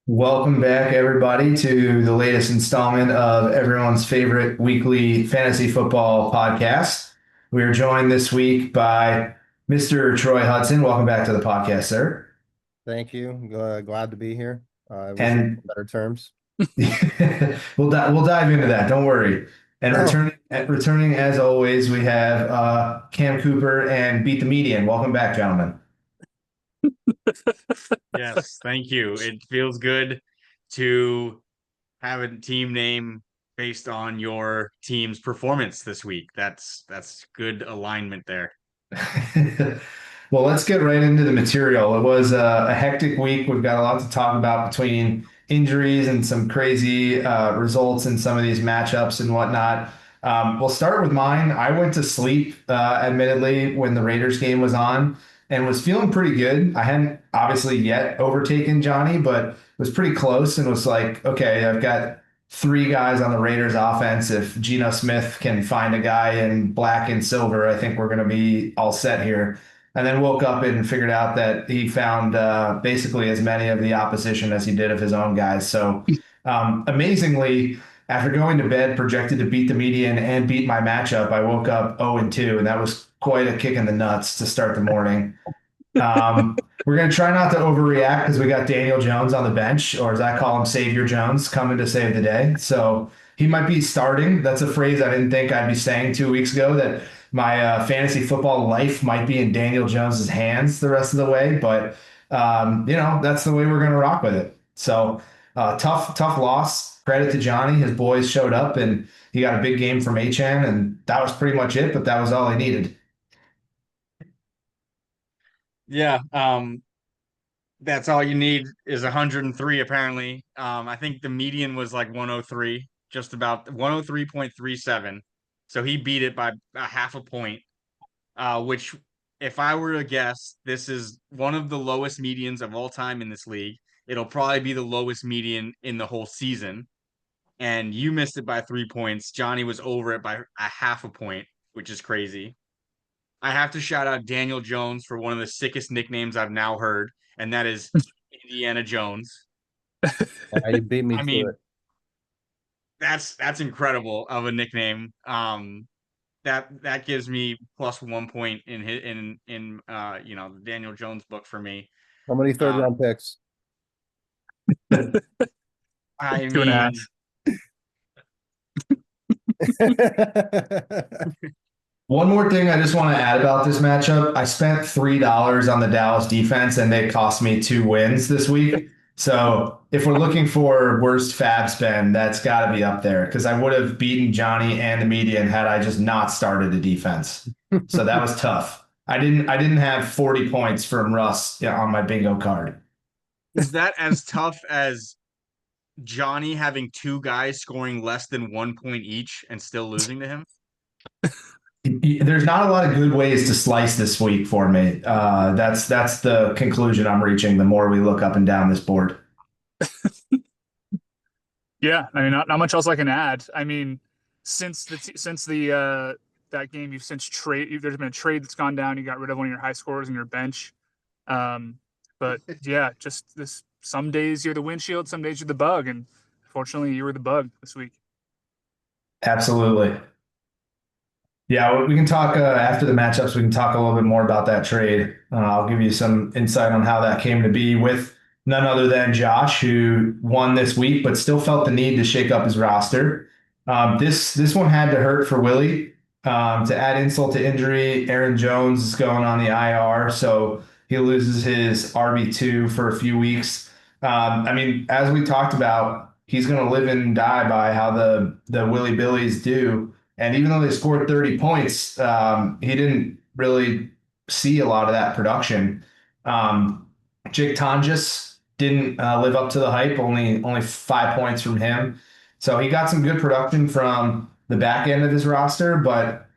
Welcome back, everybody, to the latest installment of everyone's favorite weekly fantasy football podcast. We are joined this week by Mr. Troy Hudson. Welcome back to the podcast, sir. Thank you. Glad to be here. I wish it was And better terms. we'll dive into that. Don't worry. And No, returning as always, we have Cam Cooper and Beat the Median. Welcome back, gentlemen. Yes, thank you. It feels good to have a team name based on your team's performance this week. That's good alignment there. Well, let's get right into the material. It was a hectic week. We've got a lot to talk about between injuries and some crazy results in some of these matchups and whatnot. We'll start with mine. I went to sleep, admittedly, when the Raiders game was on and was feeling pretty good. I hadn't obviously yet overtaken Johnny, but was pretty close and was like, okay, I've got three guys on the Raiders offense. If Geno Smith can find a guy in black and silver, I think we're going to be all set here. And then woke up and figured out that he found basically as many of the opposition as he did of his own guys. So amazingly, after going to bed projected to beat the median and beat my matchup, I woke up 0 and 2, and that was quite a kick in the nuts to start the morning. We're going to try not to overreact because we got Daniel Jones on the bench, or as I call him, Savior Jones, coming to save the day. So he might be starting. That's a phrase I didn't think I'd be saying 2 weeks ago, that my fantasy football life might be in Daniel Jones's hands the rest of the way. But, that's the way we're going to rock with it. So tough loss. Credit to Johnny. His boys showed up and he got a big game from HN, and that was pretty much it, but that was all he needed. Yeah, that's all you need is 103 apparently. I think the median was like 103, just about 103.37. So he beat it by a half a point, which if I were to guess, this is one of the lowest medians of all time in this league. It'll probably be the lowest median in the whole season. And you missed it by 3 points. Johnny was over it by a half a point, which is crazy. I have to shout out Daniel Jones for one of the sickest nicknames I've now heard, and that is Indiana Jones. you beat me I to mean, it. that's incredible of a nickname. That gives me plus 1 point in his, in the Daniel Jones book for me. How many third Uh, round picks? I Two and a half. mean, One more thing I just want to add about this matchup. I spent $3 on the Dallas defense and they cost me 2 wins this week. So if we're looking for worst fab spend, that's got to be up there because I would have beaten Johnny and the median had I just not started a defense. So that was tough. I didn't have 40 points from Russ, on my bingo card. is that as tough as Johnny having two guys scoring less than 1 point each and still losing to him? There's not a lot of good ways to slice this week for me. That's the conclusion I'm reaching the more we look up and down this board. Yeah, I mean, not much else I can add. I mean, since the that game, you've since there's been a trade that's gone down. You got rid of one of your high scorers on your bench. But yeah, just this. Some days you're the windshield, some days you're the bug, and fortunately, you were the bug this week. Absolutely. Yeah, we can talk after the matchups. We can talk a little bit more about that trade. I'll give you some insight on how that came to be with none other than Josh, who won this week, but still felt the need to shake up his roster. This one had to hurt for Willie. To add insult to injury, Aaron Jones is going on the IR, so he loses his RB2 for a few weeks. I mean, as we talked about, he's going to live and die by how the Willie Billies do. And even though they scored 30 points, he didn't really see a lot of that production. Jake Tonjes didn't live up to the hype, only 5 points from him. So he got some good production from the back end of his roster, but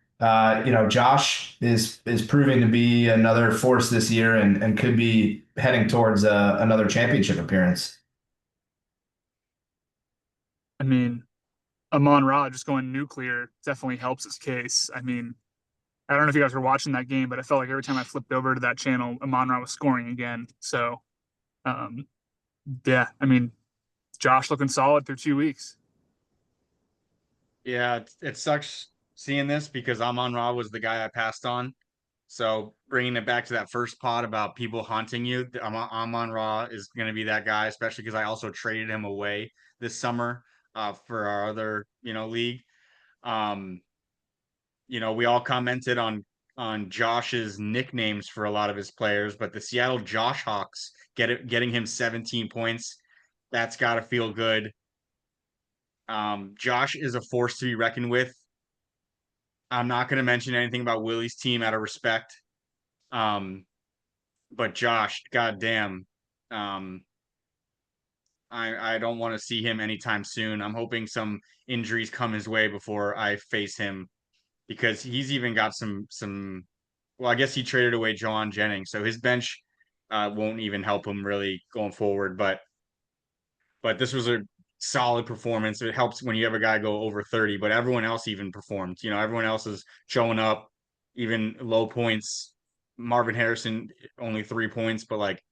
Josh is proving to be another force this year and could be heading towards another championship appearance. I mean, Amon-Ra just going nuclear definitely helps his case. I mean, I don't know if you guys were watching that game, but I felt like every time I flipped over to that channel, Amon-Ra was scoring again. So, yeah, I mean, Josh looking solid through 2 weeks. Yeah, it sucks seeing this because Amon-Ra was the guy I passed on. So bringing it back to that first pod about people haunting you, Amon-Ra is going to be that guy, especially because I also traded him away this summer for our other, league. Um, we all commented on Josh's nicknames for a lot of his players, but the Seattle Josh Hawks getting him 17 points, that's got to feel good. Josh is a force to be reckoned with. I'm not going to mention anything about Willie's team out of respect. But Josh, goddamn, um, I don't want to see him anytime soon. I'm hoping some injuries come his way before I face him because he's even got some. Well, I guess he traded away John Jennings, so his bench won't even help him really going forward. But this was a solid performance. It helps when you have a guy go over 30, but everyone else even performed. Everyone else is showing up, even low points. Marvin Harrison only 3 points, but like,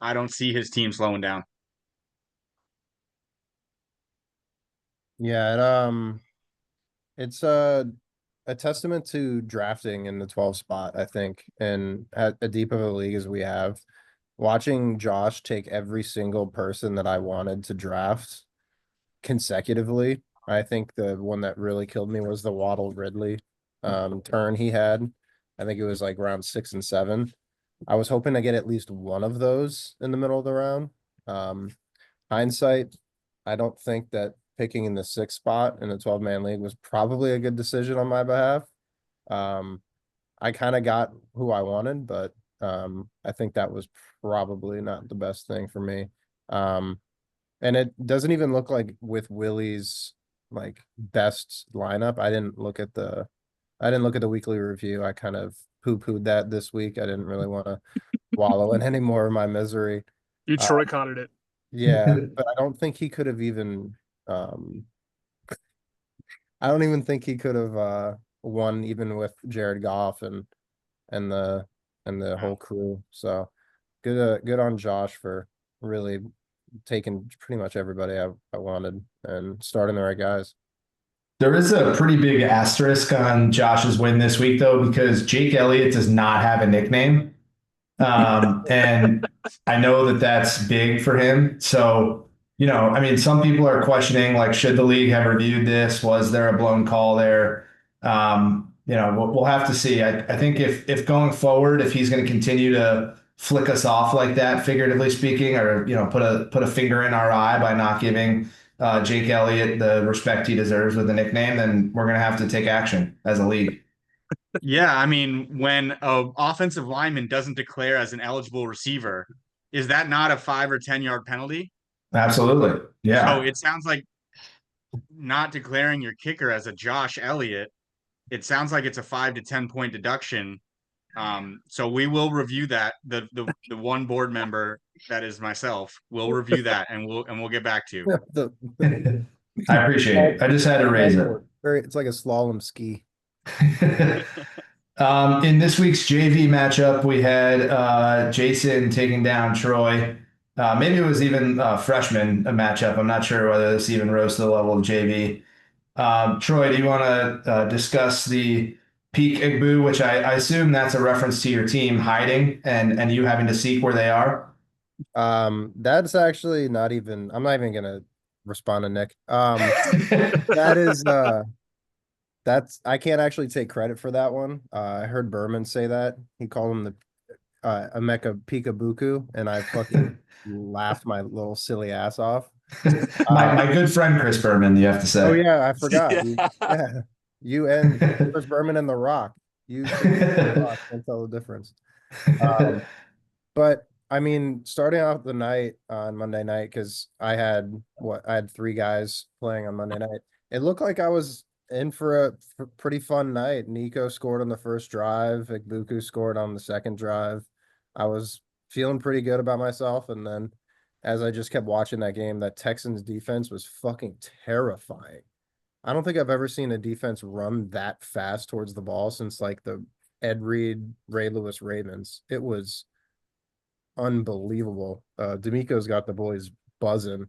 I don't see his team slowing down. Yeah, it's a testament to drafting in the 12 spot, I think, and at as deep of a league as we have. Watching Josh take every single person that I wanted to draft consecutively. I think the one that really killed me was the Waddle Ridley turn he had. I think it was like round 6 and 7. I was hoping to get at least one of those in the middle of the round. Hindsight, I don't think that picking in the 6th spot in the 12-man league was probably a good decision on my behalf. I kind of got who I wanted, but I think that was probably not the best thing for me. And it doesn't even look like with Willie's like best lineup. I didn't look at the weekly review. I kind of poo-pooed that this week. I didn't really want to wallow in any more of my misery. You Troy-cotted it. Yeah, but I don't think he could have even I don't even think he could have won even with Jared Goff and the whole crew. So good on Josh for really taking pretty much everybody I wanted and starting the right guys. There is a pretty big asterisk on Josh's win this week, though, because Jake Elliott does not have a nickname. And I know that that's big for him. So, I mean, some people are questioning, like, should the league have reviewed this? Was there a blown call there? We'll have to see. I think if going forward, if he's going to continue to flick us off like that, figuratively speaking, or, put a finger in our eye by not giving Jake Elliott the respect he deserves with the nickname, then we're going to have to take action as a league. Yeah, I mean, when a offensive lineman doesn't declare as an eligible receiver, is that not a 5 or 10 yard penalty? Absolutely. So Yeah. it sounds like not declaring your kicker as a Josh Elliott, it sounds like it's a 5 to 10 point deduction. So we will review that. The one board member that is myself will review that and we'll get back to you. I appreciate it. I just had to raise it. It's like a slalom ski. In this week's JV matchup, we had Jason taking down Troy. Maybe it was even freshman a matchup. I'm not sure whether this even rose to the level of JV. Troy, do you want to discuss the peak Igbu, which I assume that's a reference to your team hiding and you having to seek where they are? That's actually not even. I'm not even gonna respond to Nick. That is that's I can't actually take credit for that one. I heard Berman say that. He called him the Emeka Peekabuku, and I fucking laughed my little silly ass off. My good friend Chris Berman, you have to say. Oh yeah, I forgot. Yeah. You and Chris Berman and The Rock. You The Rock, can't tell the difference. But I mean, starting off the night on Monday night, because I had 3 guys playing on Monday night. It looked like I was in for a pretty fun night. Nico scored on the first drive. Igbuku scored on the second drive. I was feeling pretty good about myself. And then as I just kept watching that game, that Texans defense was fucking terrifying. I don't think I've ever seen a defense run that fast towards the ball since like the Ed Reed, Ray Lewis Ravens. It was unbelievable. D'Amico's got the boys buzzing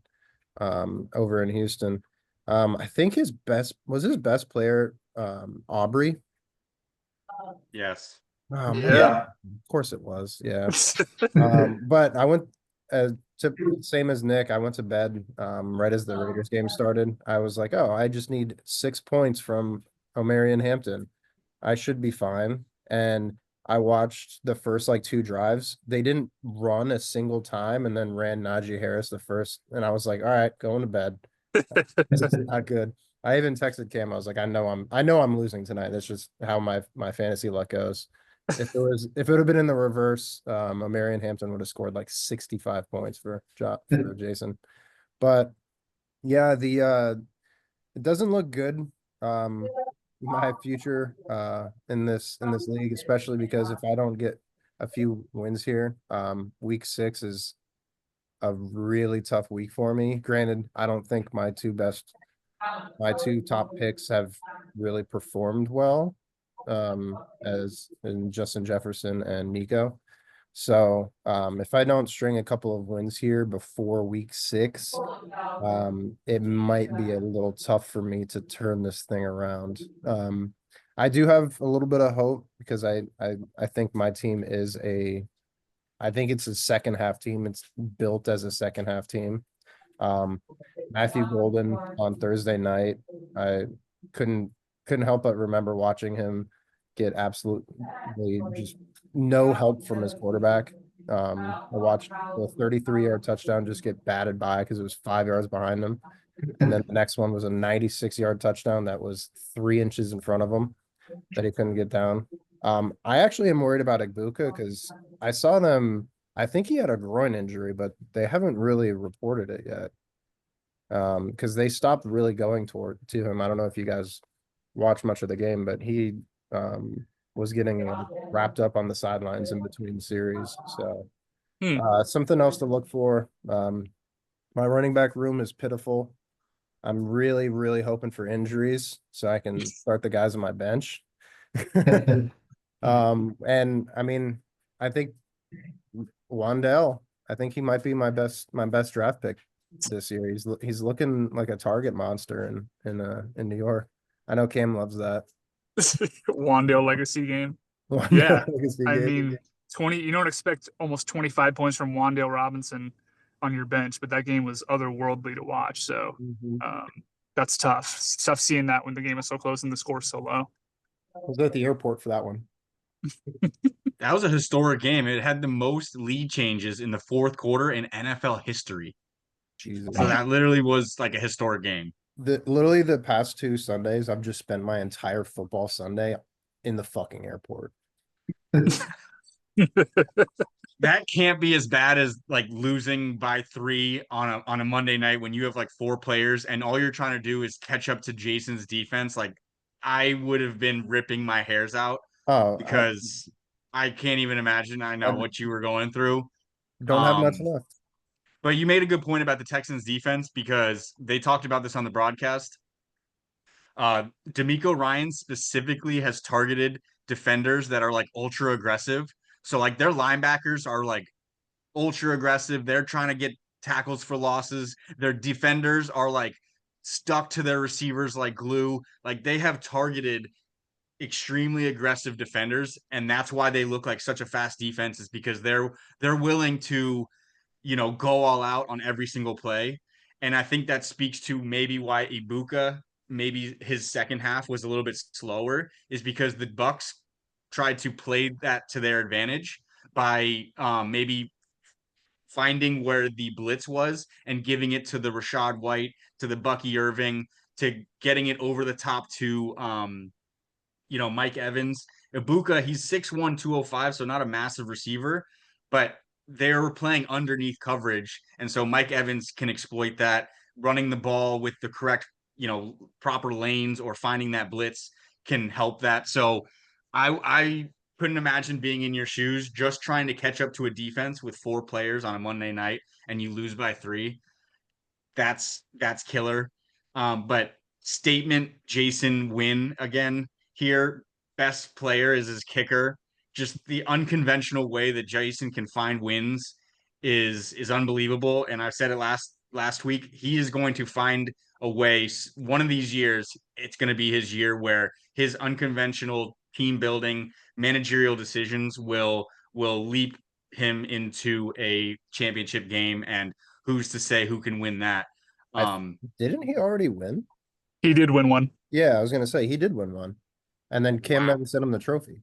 over in Houston. I think his best player Aubrey. Yes. Yeah, of course it was. Yeah. But I went to same as Nick. I went to bed right as the Raiders game started. I was like, oh, I just need 6 points from Omarion Hampton. I should be fine. And I watched the first like 2 drives. They didn't run a single time and then ran Najee Harris the first. And I was like, all right, going to bed. This is not good. I even texted Cam. I was like, I know I'm losing tonight. That's just how my fantasy luck goes. If it would have been in the reverse, Marion Hampton would have scored like 65 points for Jason. But yeah, it doesn't look good. My future in this league, especially because if I don't get a few wins here, week 6 is a really tough week for me. Granted, I don't think my two top picks have really performed well, as in Justin Jefferson and Nico. So if I don't string a couple of wins here before week 6, it might be a little tough for me to turn this thing around. I do have a little bit of hope because I think my team I think it's a second half team. It's built as a second half team. Matthew Golden on Thursday night, I couldn't help but remember watching him get absolutely just no help from his quarterback. I watched the 33-yard touchdown just get batted by because it was 5 yards behind him. And then the next one was a 96-yard touchdown that was 3 inches in front of him that he couldn't get down. I actually am worried about Igbuka because I saw them. I think he had a groin injury, but they haven't really reported it yet. Because they stopped really going to him. I don't know if you guys watched much of the game, but he was getting wrapped up on the sidelines in between series. So something else to look for. My running back room is pitiful. I'm really, really hoping for injuries so I can start the guys on my bench. And I mean, I think Wandell, I think he might be my best draft pick this year. He's looking like a target monster in New York. I know Cam loves that. Wandale legacy game. Yeah. I mean, 20, you don't expect almost 25 points from Wandale Robinson on your bench, but that game was otherworldly to watch. So that's tough. It's tough seeing that when the game is so close and the score's so low. I was at the airport for that one. That was a historic game. It had the most lead changes in the fourth quarter in NFL history. Jesus. So that literally was like a historic game. Literally the past 2 Sundays, I've just spent my entire football Sunday in the fucking airport. That can't be as bad as like losing by 3 on a Monday night when you have like 4 players and all you're trying to do is catch up to Jason's defense. Like I would have been ripping my hairs out because I can't even imagine. I know what you were going through. Don't have much left. But you made a good point about the Texans defense because they talked about this on the broadcast. D'Amico Ryan specifically has targeted defenders that are like ultra aggressive. So like their linebackers are like ultra aggressive. They're trying to get tackles for losses. Their defenders are like stuck to their receivers like glue. Like they have targeted extremely aggressive defenders, and that's why they look like such a fast defense is because they're willing to, go all out on every single play. And I think that speaks to maybe why Ibuka, maybe his second half was a little bit slower, is because the Bucs tried to play that to their advantage by maybe finding where the blitz was and giving it to the Rashad White, to the Bucky Irving, to getting it over the top to Mike Evans. Ibuka, he's 6'1", 205, so not a massive receiver, but they're playing underneath coverage. And so Mike Evans can exploit that. Running the ball with the correct, proper lanes or finding that blitz can help that. So I couldn't imagine being in your shoes, just trying to catch up to a defense with 4 players on a Monday night and you lose by 3. That's killer. But statement Jason win again here. Best player is his kicker. Just the unconventional way that Jason can find wins is unbelievable. And I said it last week, he is going to find a way. One of these years, it's going to be his year where his unconventional team building, managerial decisions will leap him into a championship game. And who's to say who can win that? Didn't he already win? He did win one. Yeah, I was gonna say he did win one, and then Kim Wow. never sent him the trophy.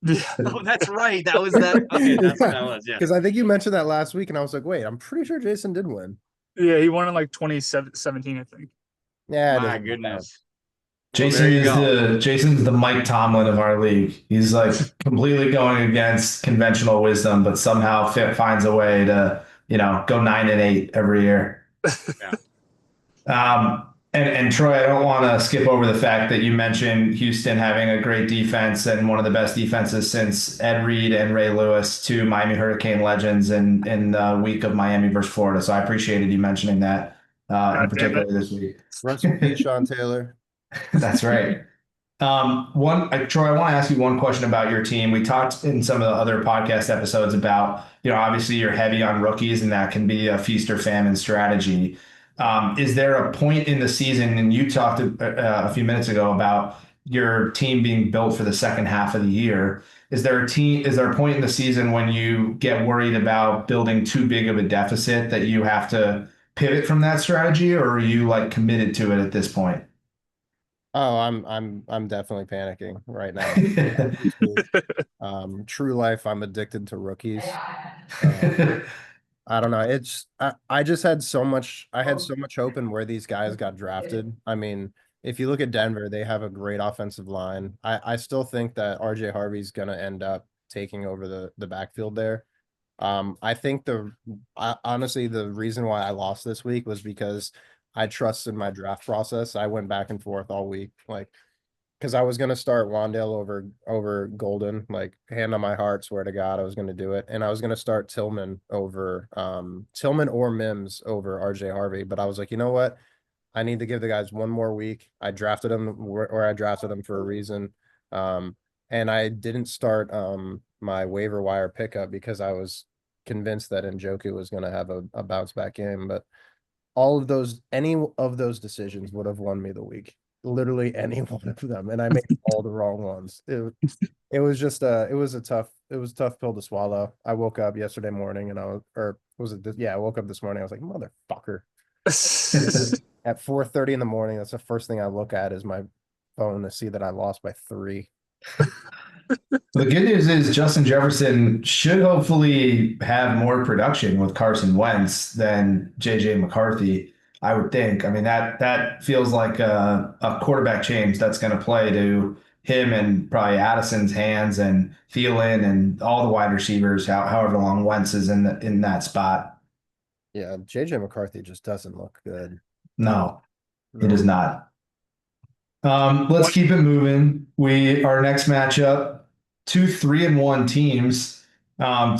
Oh, that's right. That was that. Okay, that's what that was. Yeah. Because I think you mentioned that last week, and I was like, wait, I'm pretty sure Jason did win. Yeah, he won in like 2017, I think. Yeah, it My doesn't count. goodness. Well, Jason there you is go. Jason's the Mike Tomlin of our league. He's like completely going against conventional wisdom, but somehow finds a way to, go 9-8 every year. Yeah. And Troy, I don't want to skip over the fact that you mentioned Houston having a great defense and one of the best defenses since Ed Reed and Ray Lewis, two Miami Hurricane legends in the week of Miami versus Florida. So I appreciated you mentioning that in God damn particular it. this week. Rest in peace, Sean Taylor. That's right. Troy, I want to ask you one question about your team. We talked in some of the other podcast episodes about, obviously you're heavy on rookies and that can be a feast or famine strategy. Is there a point in the season, and you talked a few minutes ago about your team being built for the second half of the year. Is there a point in the season when you get worried about building too big of a deficit that you have to pivot from that strategy, or are you like committed to it at this point? Oh, I'm definitely panicking right now. True life, I'm addicted to rookies. I don't know. I just had so much hope in where these guys got drafted. I mean, if you look at Denver, they have a great offensive line. I still think that RJ Harvey's gonna end up taking over the backfield there. I think honestly, the reason why I lost this week was because I trusted my draft process. I went back and forth all week, like, because I was gonna start Wandale over Golden, like hand on my heart, swear to God, I was gonna do it, and I was gonna start Tillman or Mims over RJ Harvey, but I was like, you know what? I need to give the guys one more week. I drafted them where I drafted them for a reason. Um, and I didn't start my waiver wire pickup because I was convinced that Njoku was going to have a bounce back game. But any of those decisions would have won me the week. Literally any one of them, and I made all the wrong ones. It was just it was a tough pill to swallow. I woke up yesterday morning and I woke up this morning. I was like, motherfucker. At 4:30 in the morning, that's the first thing I look at is my phone to see that I lost by 3. The good news is Justin Jefferson should hopefully have more production with Carson Wentz than JJ McCarthy, I would think. I mean, that feels like a quarterback change that's going to play to him and probably Addison's hands and Thielen and all the wide receivers, however long Wentz is in that spot. Yeah, JJ McCarthy just doesn't look good. No, it is not. Let's keep it moving. Our next matchup, two 3-1 teams,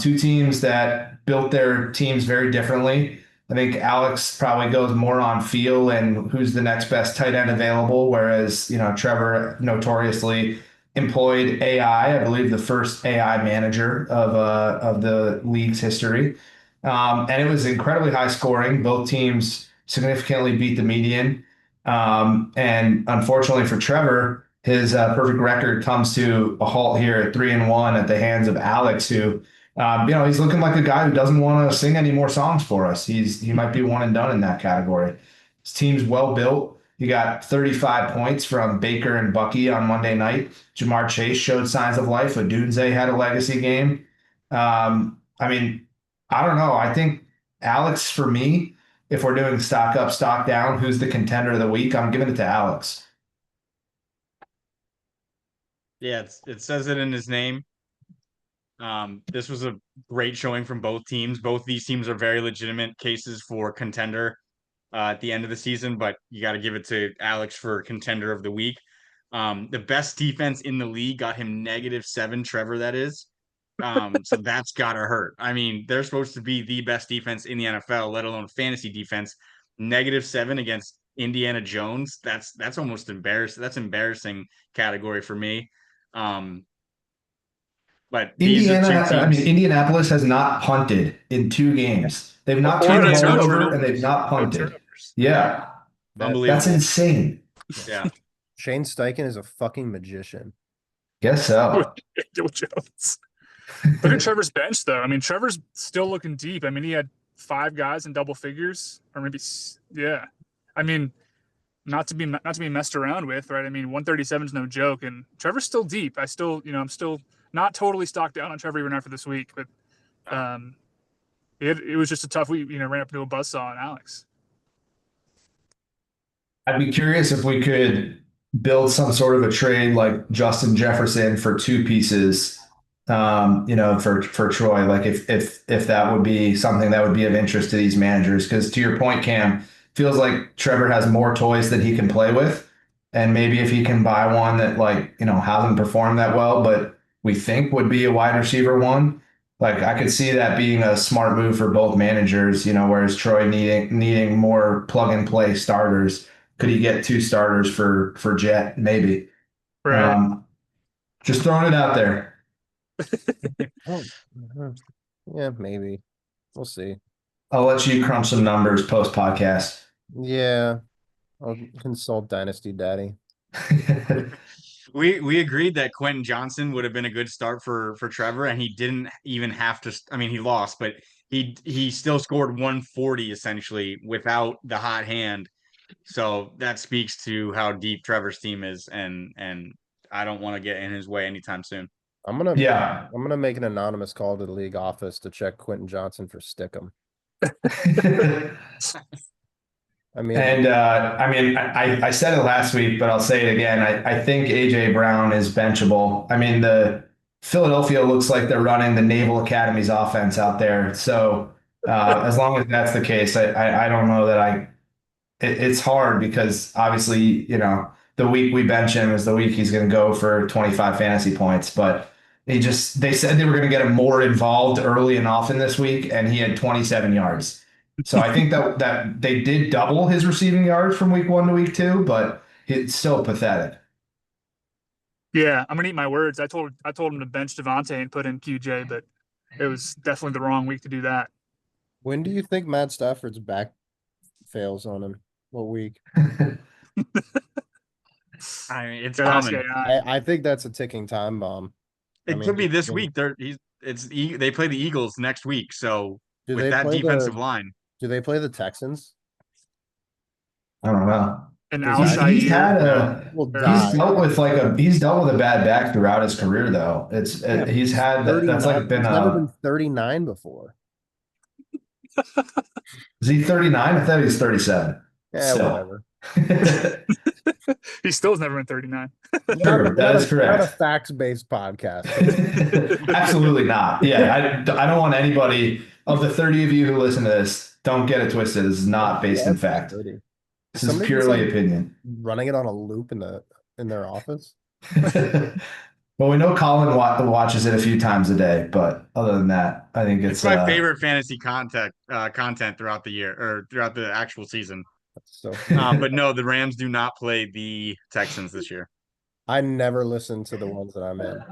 two teams that built their teams very differently. I think Alex probably goes more on feel and who's the next best tight end available, whereas Trevor notoriously employed AI. I believe the first AI manager of the league's history, and it was incredibly high scoring. Both teams significantly beat the median. And unfortunately for Trevor, his perfect record comes to a halt here at 3-1 at the hands of Alex, who, he's looking like a guy who doesn't want to sing any more songs for us. He might be one and done in that category. His team's well built. He got 35 points from Baker and Bucky on Monday night. Jamar Chase showed signs of life. Odunze had a legacy game. I mean, I don't know. I think Alex, for me, if we're doing stock up, stock down, who's the contender of the week? I'm giving it to Alex. Yeah, it says it in his name. This was a great showing from both teams. Both these teams are very legitimate cases for contender at the end of the season, but you got to give it to Alex for contender of the week. The best defense in the league got him -7, Trevor, that is. So that's gotta hurt. I mean, they're supposed to be the best defense in the NFL, let alone fantasy defense. -7 against Indiana Jones. That's almost embarrassing. That's embarrassing category for me. But these are two teams. Indianapolis has not punted in 2 games. They've not Or turned the no ball over turnovers. and they've not No punted. turnovers. Yeah, That Unbelievable. that's insane. Yeah. Shane Steichen is a fucking magician. Guess so. Daniel Jones. Look at Trevor's bench, though. I mean, Trevor's still looking deep. I mean, he had 5 guys in double figures, or maybe, yeah. I mean, not to be messed around with, right? I mean, 137 is no joke, and Trevor's still deep. I'm still not totally stocked down on Trevor even after this week, but it was just a tough week. Ran up into a buzzsaw on Alex. I'd be curious if we could build some sort of a trade like Justin Jefferson for 2 pieces, for Troy. Like if that would be something that would be of interest to these managers. Because to your point, Cam, feels like Trevor has more toys that he can play with, and maybe if he can buy one that hasn't performed that well, but we think would be a wide receiver one. Like I could see that being a smart move for both managers. Whereas Troy needing more plug and play starters. Could he get 2 starters for Jet? Maybe. Right. Just throwing it out there. Oh, yeah, maybe. We'll see. I'll let you crunch some numbers post podcast. Yeah, I'll consult Dynasty Daddy. We agreed that Quentin Johnson would have been a good start for Trevor, and he didn't even have to. I mean, he lost, but he still scored 140 essentially without the hot hand. So that speaks to how deep Trevor's team is, and I don't want to get in his way anytime soon. I'm gonna Yeah. make an anonymous call to the league office to check Quentin Johnson for Stickum. I mean, I said it last week, but I'll say it again. I think AJ Brown is benchable. I mean, the Philadelphia looks like they're running the Naval Academy's offense out there. So as long as that's the case, I don't know that it's hard because obviously, the week we bench him is the week he's going to go for 25 fantasy points, but they said they were going to get him more involved early and often this week, and he had 27 yards. So I think that they did double his receiving yards from week 1 to week 2, but it's still pathetic. Yeah, I'm gonna eat my words. I told him to bench Devontae and put in QJ, but it was definitely the wrong week to do that. when do you think Matt Stafford's back fails on him? What week? I mean, it's Gotta ask coming. AI. I think that's a ticking time bomb. It could be this week. They play the Eagles next week, so Do with they that play defensive line, Do they play the Texans? I don't know. And He's- Al He's Shair. had Will he's die. dealt with a bad back throughout his career though. He's had that's like been He's never been 39 before. is he 39? I thought he was 37. Yeah, Still. whatever. He still has never been 39. True, that is We're not a correct. facts-based podcast. Absolutely not. Yeah, I don't want anybody of the 30 of you who listen to this, don't get it twisted. This is not based in fact. This is Somebody purely just, opinion. running it on a loop in their office. Well, we know Colin watches it a few times a day, but other than that, I think it's my favorite fantasy content throughout the year or throughout the actual season. So But no, the Rams do not play the Texans this year. I never listen to the ones that I'm in.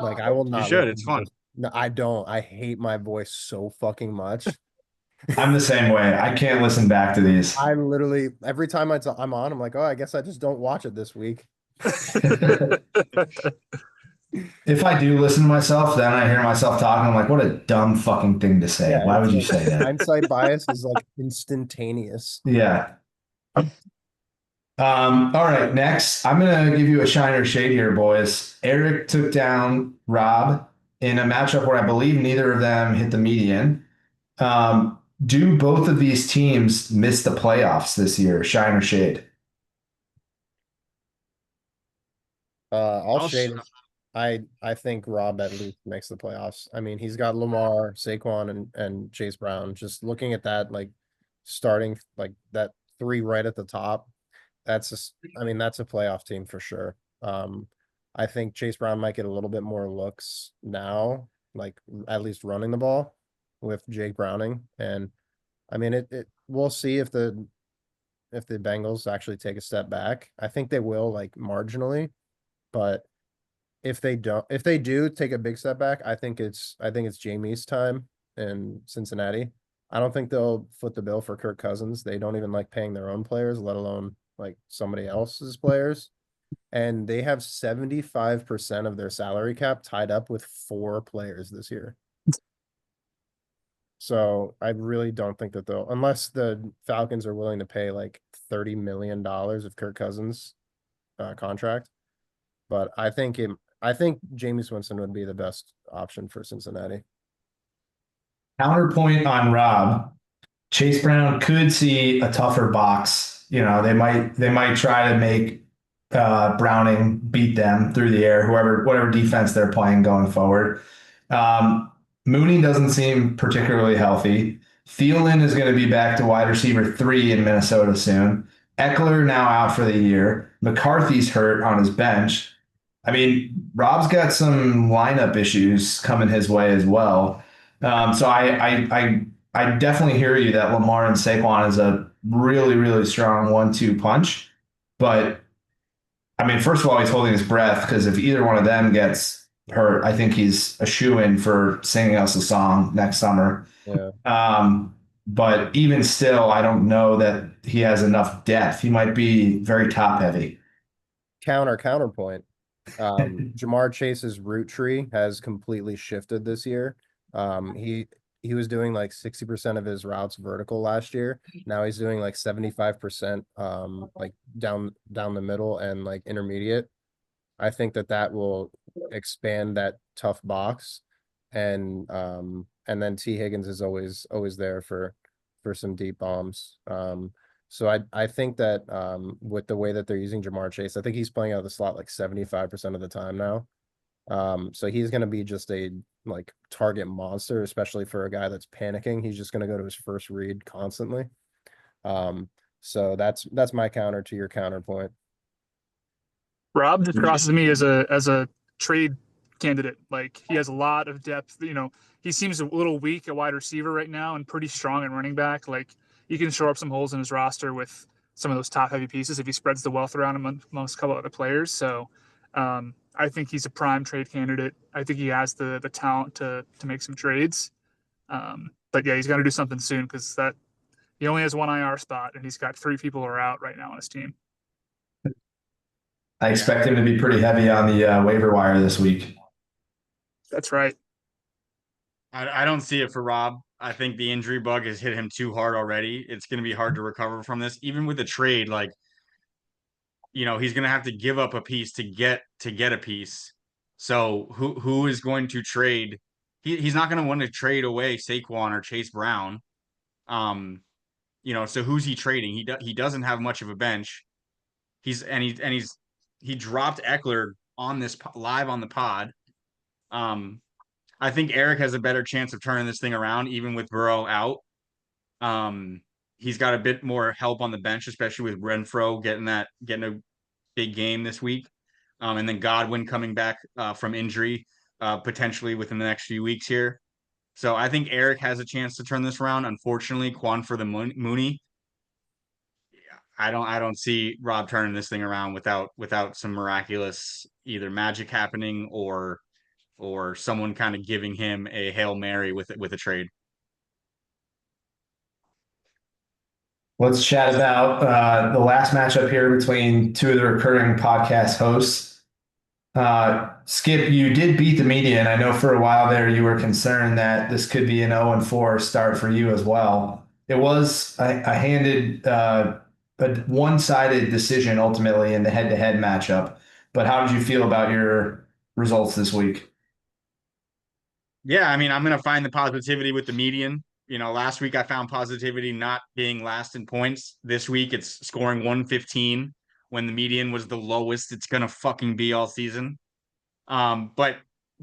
Like I will not. You should. listen It's to fun. this. No, I don't. I hate my voice so fucking much. I'm the same way. I can't listen back to these. I literally every time I'm on, I'm like, oh, I guess I just don't watch it this week. If I do listen to myself, then I hear myself talking. I'm like, what a dumb fucking thing to say. Yeah, Why would you it's say that? Hindsight bias is like instantaneous. Yeah. All right, next, I'm gonna give you a shiner shade here, boys. Eric took down Rob in a matchup where I believe neither of them hit the median. Do both of these teams miss the playoffs this year? Shine or shade? I'll shade it. I think Rob at least makes the playoffs. I mean, he's got Lamar, Saquon, and Chase Brown. Just looking at that, like starting like that 3 right at the top, that's a playoff team for sure. I think Chase Brown might get a little bit more looks now, like at least running the ball with Jake Browning. And I mean, we'll see if the Bengals actually take a step back. I think they will, like marginally, but if they do take a big step back, I think it's Jamie's time in Cincinnati. I don't think they'll foot the bill for Kirk Cousins. They don't even like paying their own players, let alone like somebody else's players. And they have 75% of their salary cap tied up with 4 players this year. So I really don't think that they'll, unless the Falcons are willing to pay like $30 million of Kirk Cousins contract. But I think Jameis Winston would be the best option for Cincinnati. Counterpoint on Rob. Chase Brown could see a tougher box. They might try to make Browning beat them through the air, whatever defense they're playing going forward. Mooney doesn't seem particularly healthy. Thielen is going to be back to wide receiver 3 in Minnesota soon. Eckler now out for the year. McCarthy's hurt on his bench. I mean, Rob's got some lineup issues coming his way as well. So I definitely hear you that Lamar and Saquon is a really, really strong 1-2 punch. But I mean, first of all, he's holding his breath because if either one of them gets hurt, I think he's a shoo-in for singing us a song next summer. Yeah. But even still, I don't know that he has enough depth. He might be very top heavy. Counterpoint. Jamar Chase's route tree has completely shifted this year. He was doing like 60% of his routes vertical last year. Now he's doing like 75% like down the middle and like intermediate. I think that will expand that tough box, and then T Higgins is always there for some deep bombs. So I think that with the way that they're using Jamar Chase, I think he's playing out of the slot like 75% of the time now. So he's going to be just a like target monster, especially for a guy that's panicking. He's just going to go to his first read constantly. So that's my counter to your counterpoint. Rob just crosses me as a trade candidate. Like he has a lot of depth. He seems a little weak at wide receiver right now and pretty strong at running back. Like he can shore up some holes in his roster with some of those top heavy pieces if he spreads the wealth around amongst a couple other players. So I think he's a prime trade candidate. I think he has the talent to make some trades. But yeah, he's got to do something soon because he only has one IR spot and he's got 3 people who are out right now on his team. I expect him to be pretty heavy on the waiver wire this week. That's right. I don't see it for Rob. I think the injury bug has hit him too hard already. It's going to be hard to recover from this, even with a trade. Like, he's going to have to give up a piece to get a piece. So who is going to trade? He's not going to want to trade away Saquon or Chase Brown. So who's he trading? He doesn't have much of a bench. He dropped Eckler on this live on the pod. I think Eric has a better chance of turning this thing around, even with Burrow out. He's got a bit more help on the bench, especially with Renfro getting a big game this week. And then Godwin coming back from injury, potentially within the next few weeks here. So I think Eric has a chance to turn this around. Unfortunately, Quan for the Mooney. I don't see Rob turning this thing around without some miraculous either magic happening or someone kind of giving him a Hail Mary with a trade. Let's chat about the last matchup here between 2 of the recurring podcast hosts. Skip, you did beat the median. I know for a while there you were concerned that this could be an 0-4 start for you as well. It was a one-sided decision ultimately in the head-to-head matchup. But how did you feel about your results this week? Yeah, I mean, I'm going to find the positivity with the median. Last week I found positivity not being last in points. This week it's scoring 115 when the median was the lowest it's going to fucking be all season. But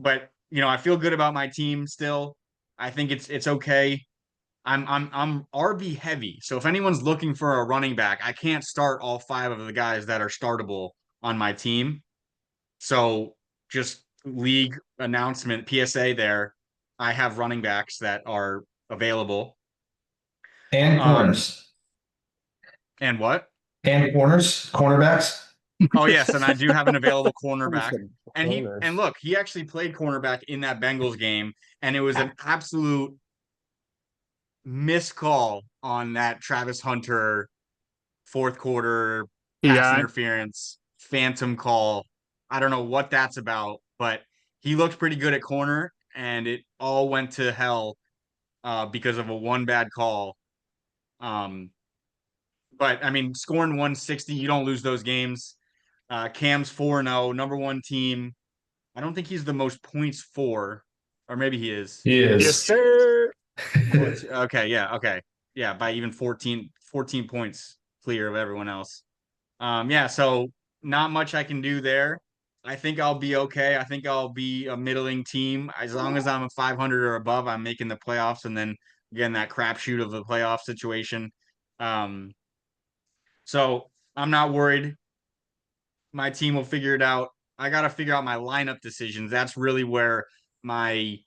I feel good about my team still. I think it's okay. I'm RB heavy. So if anyone's looking for a running back, I can't start all 5 of the guys that are startable on my team. So just league announcement PSA there. I have running backs that are available. And corners. And what? And cornerbacks. Oh yes, and I do have an available Almost cornerback. said And corners. look, he actually played cornerback in that Bengals game, and it was an absolute miscall on that Travis Hunter fourth quarter pass Yeah, interference, phantom call. I don't know what that's about, but he looked pretty good at corner, and it all went to hell because of a one bad call. Um, but I mean, scoring 160, you don't lose those games. Cam's 4-0, number one team. I don't think he's the most points for, or maybe he is. He yes, is. sir. Okay, yeah, okay. Yeah, by even 14 points clear of everyone else. Yeah, so not much I can do there. I think I'll be okay. I think I'll be a middling team. As long as I'm a 500 or above, I'm making the playoffs and then again that crapshoot of a playoff situation. Um, so I'm not worried. My team will figure it out. I got to figure out my lineup decisions. That's really where my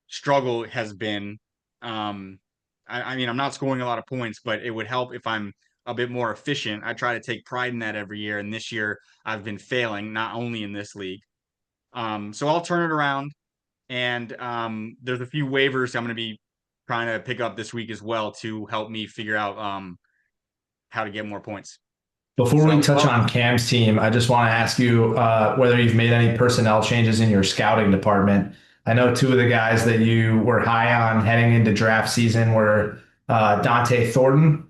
struggle has been. Um, I mean, I'm not scoring a lot of points, but it would help if I'm a bit more efficient. I try to take pride in that every year, and this year I've been failing, not only in this league. So I'll turn it around, and there's a few waivers I'm going to be trying to pick up this week as well to help me figure out how to get more points. Before we So, touch well, on Cam's team, I just want to ask you whether you've made any personnel changes in your scouting department. I know two of the guys that you were high on heading into draft season were Dante Thornton,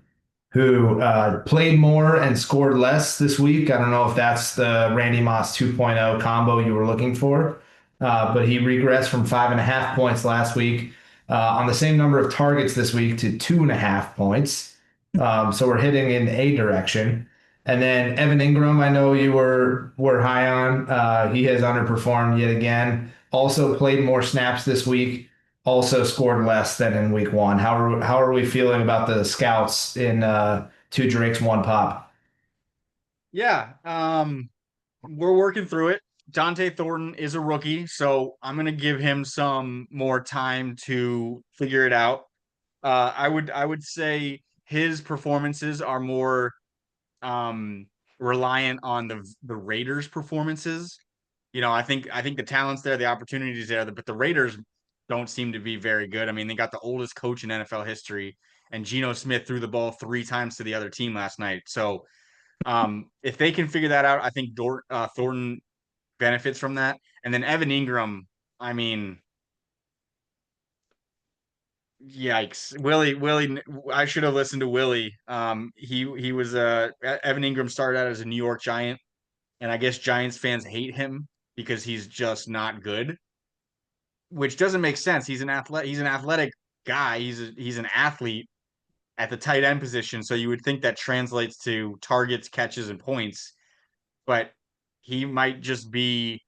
who played more and scored less this week. I don't know if that's the Randy Moss 2.0 combo you were looking for, but he regressed from 5.5 points last week on the same number of targets this week to 2.5 points. So we're hitting in a direction. And then Evan Ingram, I know you were high on. He has underperformed yet again. Also played more snaps this week. Also scored less than in week one. How are we feeling about the scouts in two drinks, one pop? yeah, we're working through it. Dante Thornton is a rookie, so I'm gonna give him some more time to figure it out. I would say his performances are more reliant on the Raiders' performances. I think the talent's there, the opportunities there, but the Raiders don't seem to be very good. I mean, they got the oldest coach in NFL history, and Geno Smith threw the ball 3 times to the other team last night. So if they can figure that out, I think Thornton benefits from that. And then Evan Ingram, I mean, yikes. Willie, I should have listened to Willie. He was Evan Ingram started out as a New York Giant, and I guess Giants fans hate him because he's just not good, which doesn't make sense. He's an athletic guy. He's an athlete at the tight end position, so you would think that translates to targets, catches, and points, but he might just be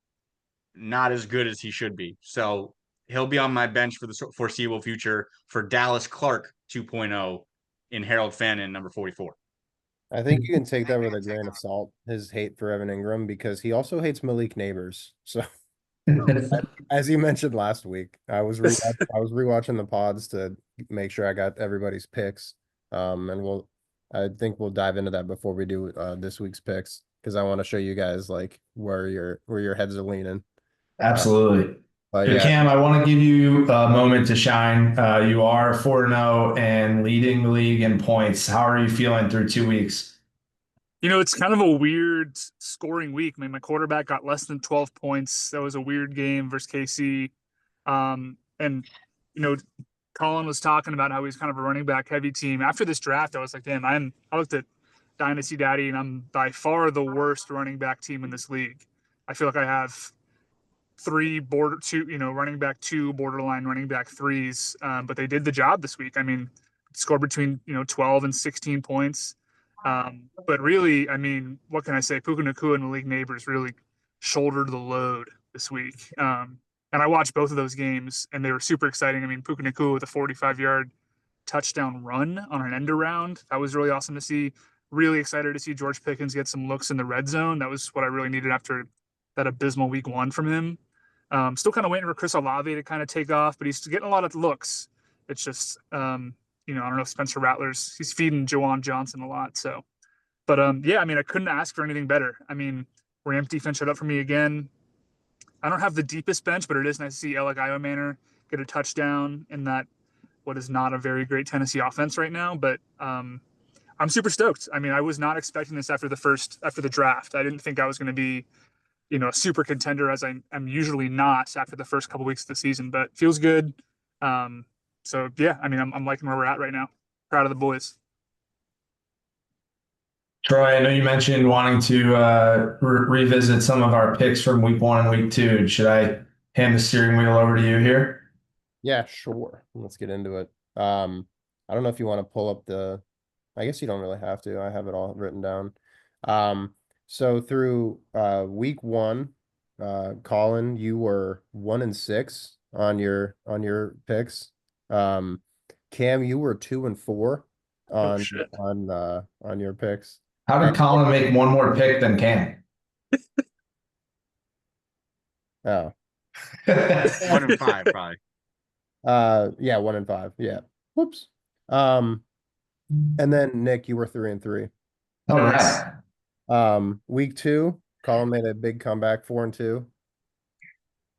not as good as he should be. So he'll be on my bench for the foreseeable future for Dallas Clark 2.0 in Harold Fannin, number 44. I think you can take that with a grain of salt, his hate for Evan Ingram, because he also hates Malik Neighbors. So as you mentioned last week, I was rewatching the pods to make sure I got everybody's picks. And I think we'll dive into that before we do this week's picks, because I want to show you guys like where your heads are leaning. Absolutely. But But yeah, Cam, I want to give you a moment to shine. You are 4-0 and leading the league in points. How are you feeling through 2 weeks? It's kind of a weird scoring week. I mean, my quarterback got less than 12 points. That was a weird game versus KC. And you know, Colin was talking about how he's kind of a running back heavy team. After this draft, I was like, damn, I looked at Dynasty Daddy, and I'm by far the worst running back team in this league. I feel like I have running back two, borderline running back threes. But they did the job this week. I mean, scored between 12 and 16 points. But really, I mean, what can I say? Puka Nacua and Malik Neighbors really shouldered the load this week. And I watched both of those games, and they were super exciting. I mean, Puka Nacua with a 45-yard touchdown run on an end around. That was really awesome to see. Really excited to see George Pickens get some looks in the red zone. That was what I really needed after that abysmal week one from him. Still kind of waiting for Chris Olave to kind of take off, but he's getting a lot of looks. It's just, I don't know if Spencer Rattler's, he's feeding Jawan Johnson a lot. So But yeah, I mean, I couldn't ask for anything better. I mean, Rams defense showed up for me again. I don't have the deepest bench, but it is nice to see Alec Manor get a touchdown in that what is not a very great Tennessee offense right now. But I'm super stoked. I mean, I was not expecting this after the draft. I didn't think I was going to be, a super contender as I am usually not after the first couple weeks of the season. But feels good. So yeah, I mean, I'm liking where we're at right now. Proud of the boys. Troy, I know you mentioned wanting to revisit some of our picks from week 1 and week 2. Should I hand the steering wheel over to you here? Yeah, sure. Let's get into it. I don't know if you want to pull up I guess you don't really have to. I have it all written down. So through week 1, Colin, you were 1-6 on your picks. Cam, you were 2-4 Oh shit. on your picks. How did Colin make one more pick than Cam? Oh. 1-5 probably. Yeah, 1-5. Yeah. Whoops. And then Nick, you were 3-3. All Nice. right. Week 2, Colin made a big comeback, 4-2.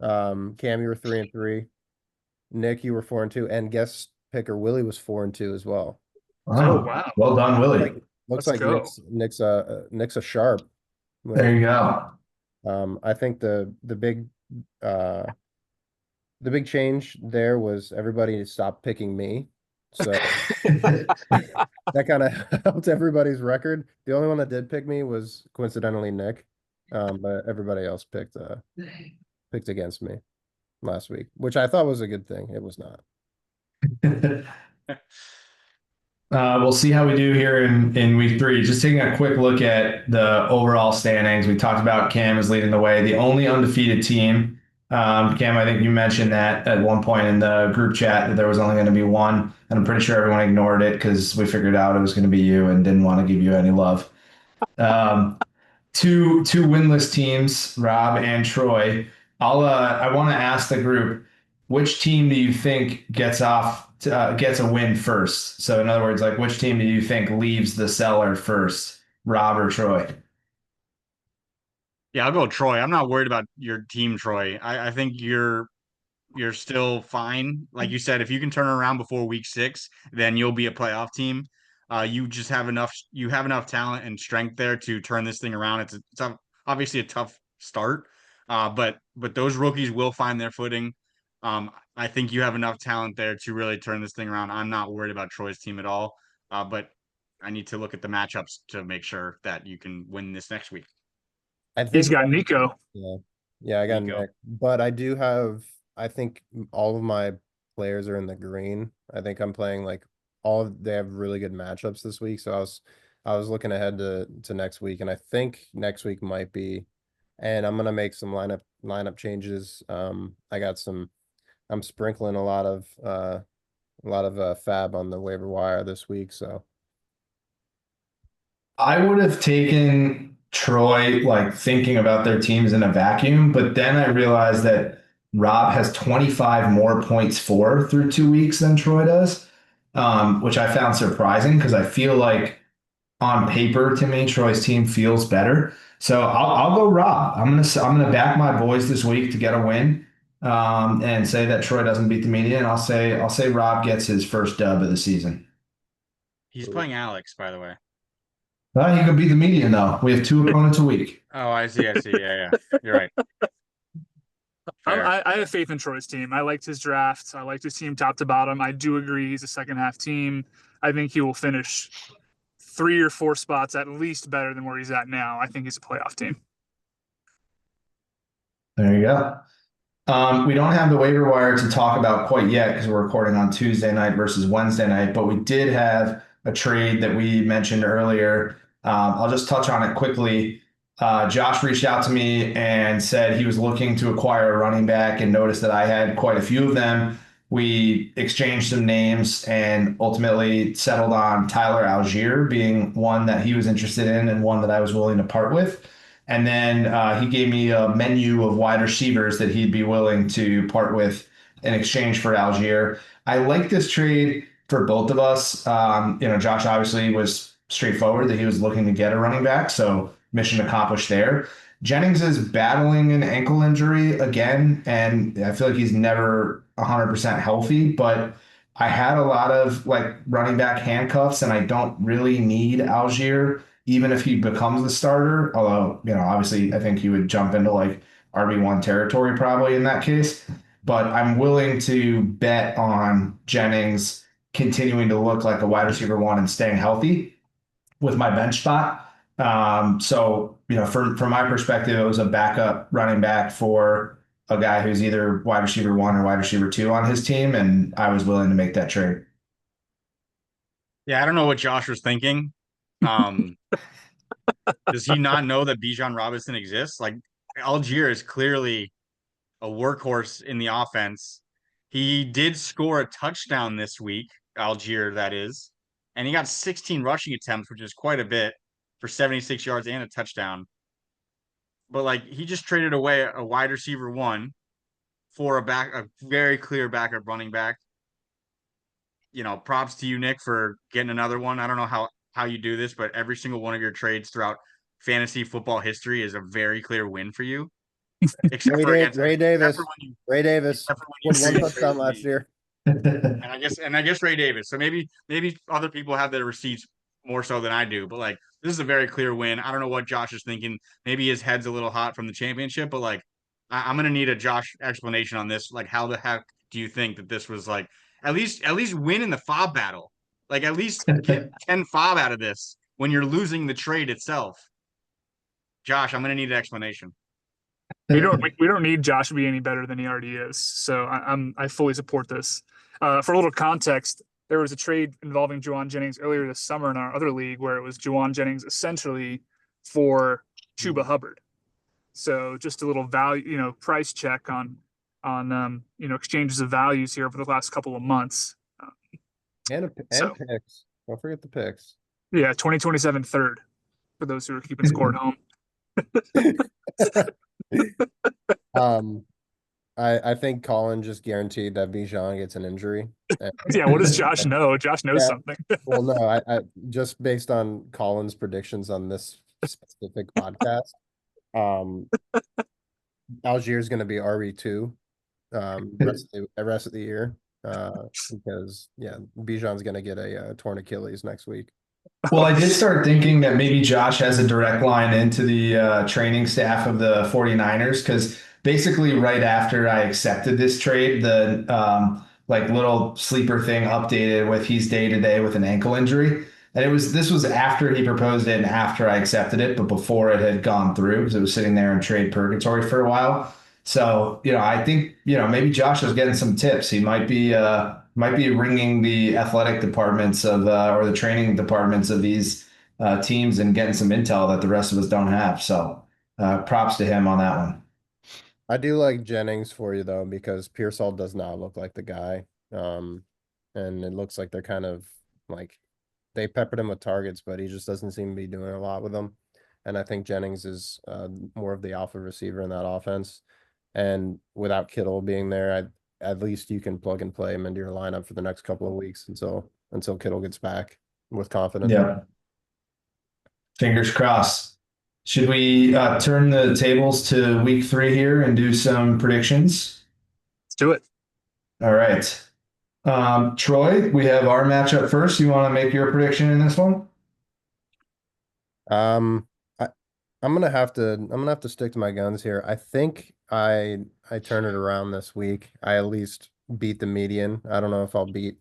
Cam, you were 3-3. Nick, you were 4-2, and guest picker Willie was 4-2 as well. Oh, wow. Well done, Willie. Looks Let's like go. Nick's a sharp. There you go. I think the big change there was everybody stopped picking me. So that kind of helped everybody's record. The only one that did pick me was coincidentally Nick. But everybody else picked against me last week, which I thought was a good thing. It was not. We'll see how we do here in week 3. Just taking a quick look at the overall standings. We talked about Cam is leading the way, the only undefeated team. Cam, I think you mentioned that at one point in the group chat that there was only going to be one, and I'm pretty sure everyone ignored it because we figured out it was going to be you and didn't want to give you any love. Two winless teams, Rob and Troy. I want to ask the group, which team do you think gets a win first? So in other words, like which team do you think leaves the cellar first, Rob or Troy? Yeah, I'll go Troy. I'm not worried about your team, Troy. I think you're still fine. Like you said, if you can turn it around before week 6, then you'll be a playoff team. You just have enough talent and strength there to turn this thing around. Obviously a tough start, but those rookies will find their footing. I think you have enough talent there to really turn this thing around. I'm not worried about Troy's team at all, but I need to look at the matchups to make sure that you can win this next week. I think He's got Nico. Yeah, I got Nico. Nick, but I think all of my players are in the green. I think I'm playing they have really good matchups this week. So I was looking ahead to next week, and I think next week might be, and I'm gonna make some lineup changes. I'm sprinkling a lot of fab on the waiver wire this week. So I would have taken Troy, like thinking about their teams in a vacuum, but then I realized that Rob has 25 more points for through 2 weeks than Troy does, which I found surprising because I feel like on paper to me, Troy's team feels better. So I'll go Rob. I'm gonna back my boys this week to get a win, and say that Troy doesn't beat the median. I'll say Rob gets his first dub of the season. He's playing Alex, by the way. Well, he could beat the median though. We have 2 opponents a week. Oh, I see. Yeah. You're right. Fair. I have faith in Troy's team. I liked his draft. I liked his team top to bottom. I do agree he's a second half team. I think he will finish 3 or 4 spots at least better than where he's at now. I think he's a playoff team. There you go. We don't have the waiver wire to talk about quite yet because we're recording on Tuesday night versus Wednesday night, but we did have a trade that we mentioned earlier. I'll just touch on it quickly. Josh reached out to me and said he was looking to acquire a running back and noticed that I had quite a few of them. We exchanged some names and ultimately settled on Tyler Algier being one that he was interested in and one that I was willing to part with. And then he gave me a menu of wide receivers that he'd be willing to part with in exchange for Algier. I like this trade for both of us. Josh obviously was straightforward that he was looking to get a running back. So mission accomplished there. Jennings is battling an ankle injury again, and I feel like he's never 100% healthy, but I had a lot of like running back handcuffs, and I don't really need Algier, even if he becomes the starter. Although, obviously, I think he would jump into like RB1 territory probably in that case. But I'm willing to bet on Jennings continuing to look like a wide receiver one and staying healthy with my bench spot. So, from my perspective, it was a backup running back for a guy who's either wide receiver one or wide receiver two on his team, and I was willing to make that trade. Yeah, I don't know what Josh was thinking. Um, does he not know that Bijan Robinson exists? Like Algier is clearly a workhorse in the offense. He did score a touchdown this week, Algier, that is, and he got 16 rushing attempts, which is quite a bit for 76 yards and a touchdown. But like he just traded away a wide receiver one for a very clear backup running back. Props to you, Nick, for getting another one. I don't know how you do this, but every single one of your trades throughout fantasy football history is a very clear win for you, except for against Ray except Davis. for when you Ray Davis except for when scored you one touchdown traded last me. year. And I guess Ray Davis. So maybe other people have their receipts more so than I do, but like this is a very clear win. I don't know what Josh is thinking. Maybe his head's a little hot from the championship, but like I'm gonna need a Josh explanation on this. Like, how the heck do you think that this was like at least win in the fob battle? Like at least get 10 fob out of this when you're losing the trade itself. Josh, I'm gonna need an explanation. We don't need Josh to be any better than he already is. So I fully support this. For a little context, there was a trade involving Juwan Jennings earlier this summer in our other league where it was Juwan Jennings essentially for Chuba Hubbard. So just a little value, price check on exchanges of values here over the last couple of months. And So picks. Don't forget the picks. yeah, 2027 third for those who are keeping score at home. Um, I think Colin just guaranteed that Bijan gets an injury. Yeah, what does Josh know? Josh knows Yeah. something. Well, no, I just based on Colin's predictions on this specific podcast, Algier is going to be RB2 rest of the year because Bijan's going to get a torn Achilles next week. Well, I did start thinking that maybe Josh has a direct line into the training staff of the 49ers because basically right after I accepted this trade, the like little sleeper thing updated with he's day to day with an ankle injury. And this was after he proposed it and after I accepted it, but before it had gone through because it was sitting there in trade purgatory for a while. So, I think, maybe Josh is getting some tips. He might be ringing the athletic departments of or the training departments of these teams and getting some intel that the rest of us don't have. So, props to him on that one. I do like Jennings for you though because Pearsall does not look like the guy, and it looks like they're kind of like they peppered him with targets, but he just doesn't seem to be doing a lot with them. And I think Jennings is more of the alpha receiver in that offense. And without Kittle being there, at least you can plug and play him into your lineup for the next couple of weeks until Kittle gets back with confidence. Yeah. Fingers crossed. Should we turn the tables to week 3 here and do some predictions? Let's do it. All right. Troy, we have our matchup first. You want to make your prediction in this one? I'm gonna have to stick to my guns here. I think I turn it around this week. I at least beat the median. I don't know if I'll beat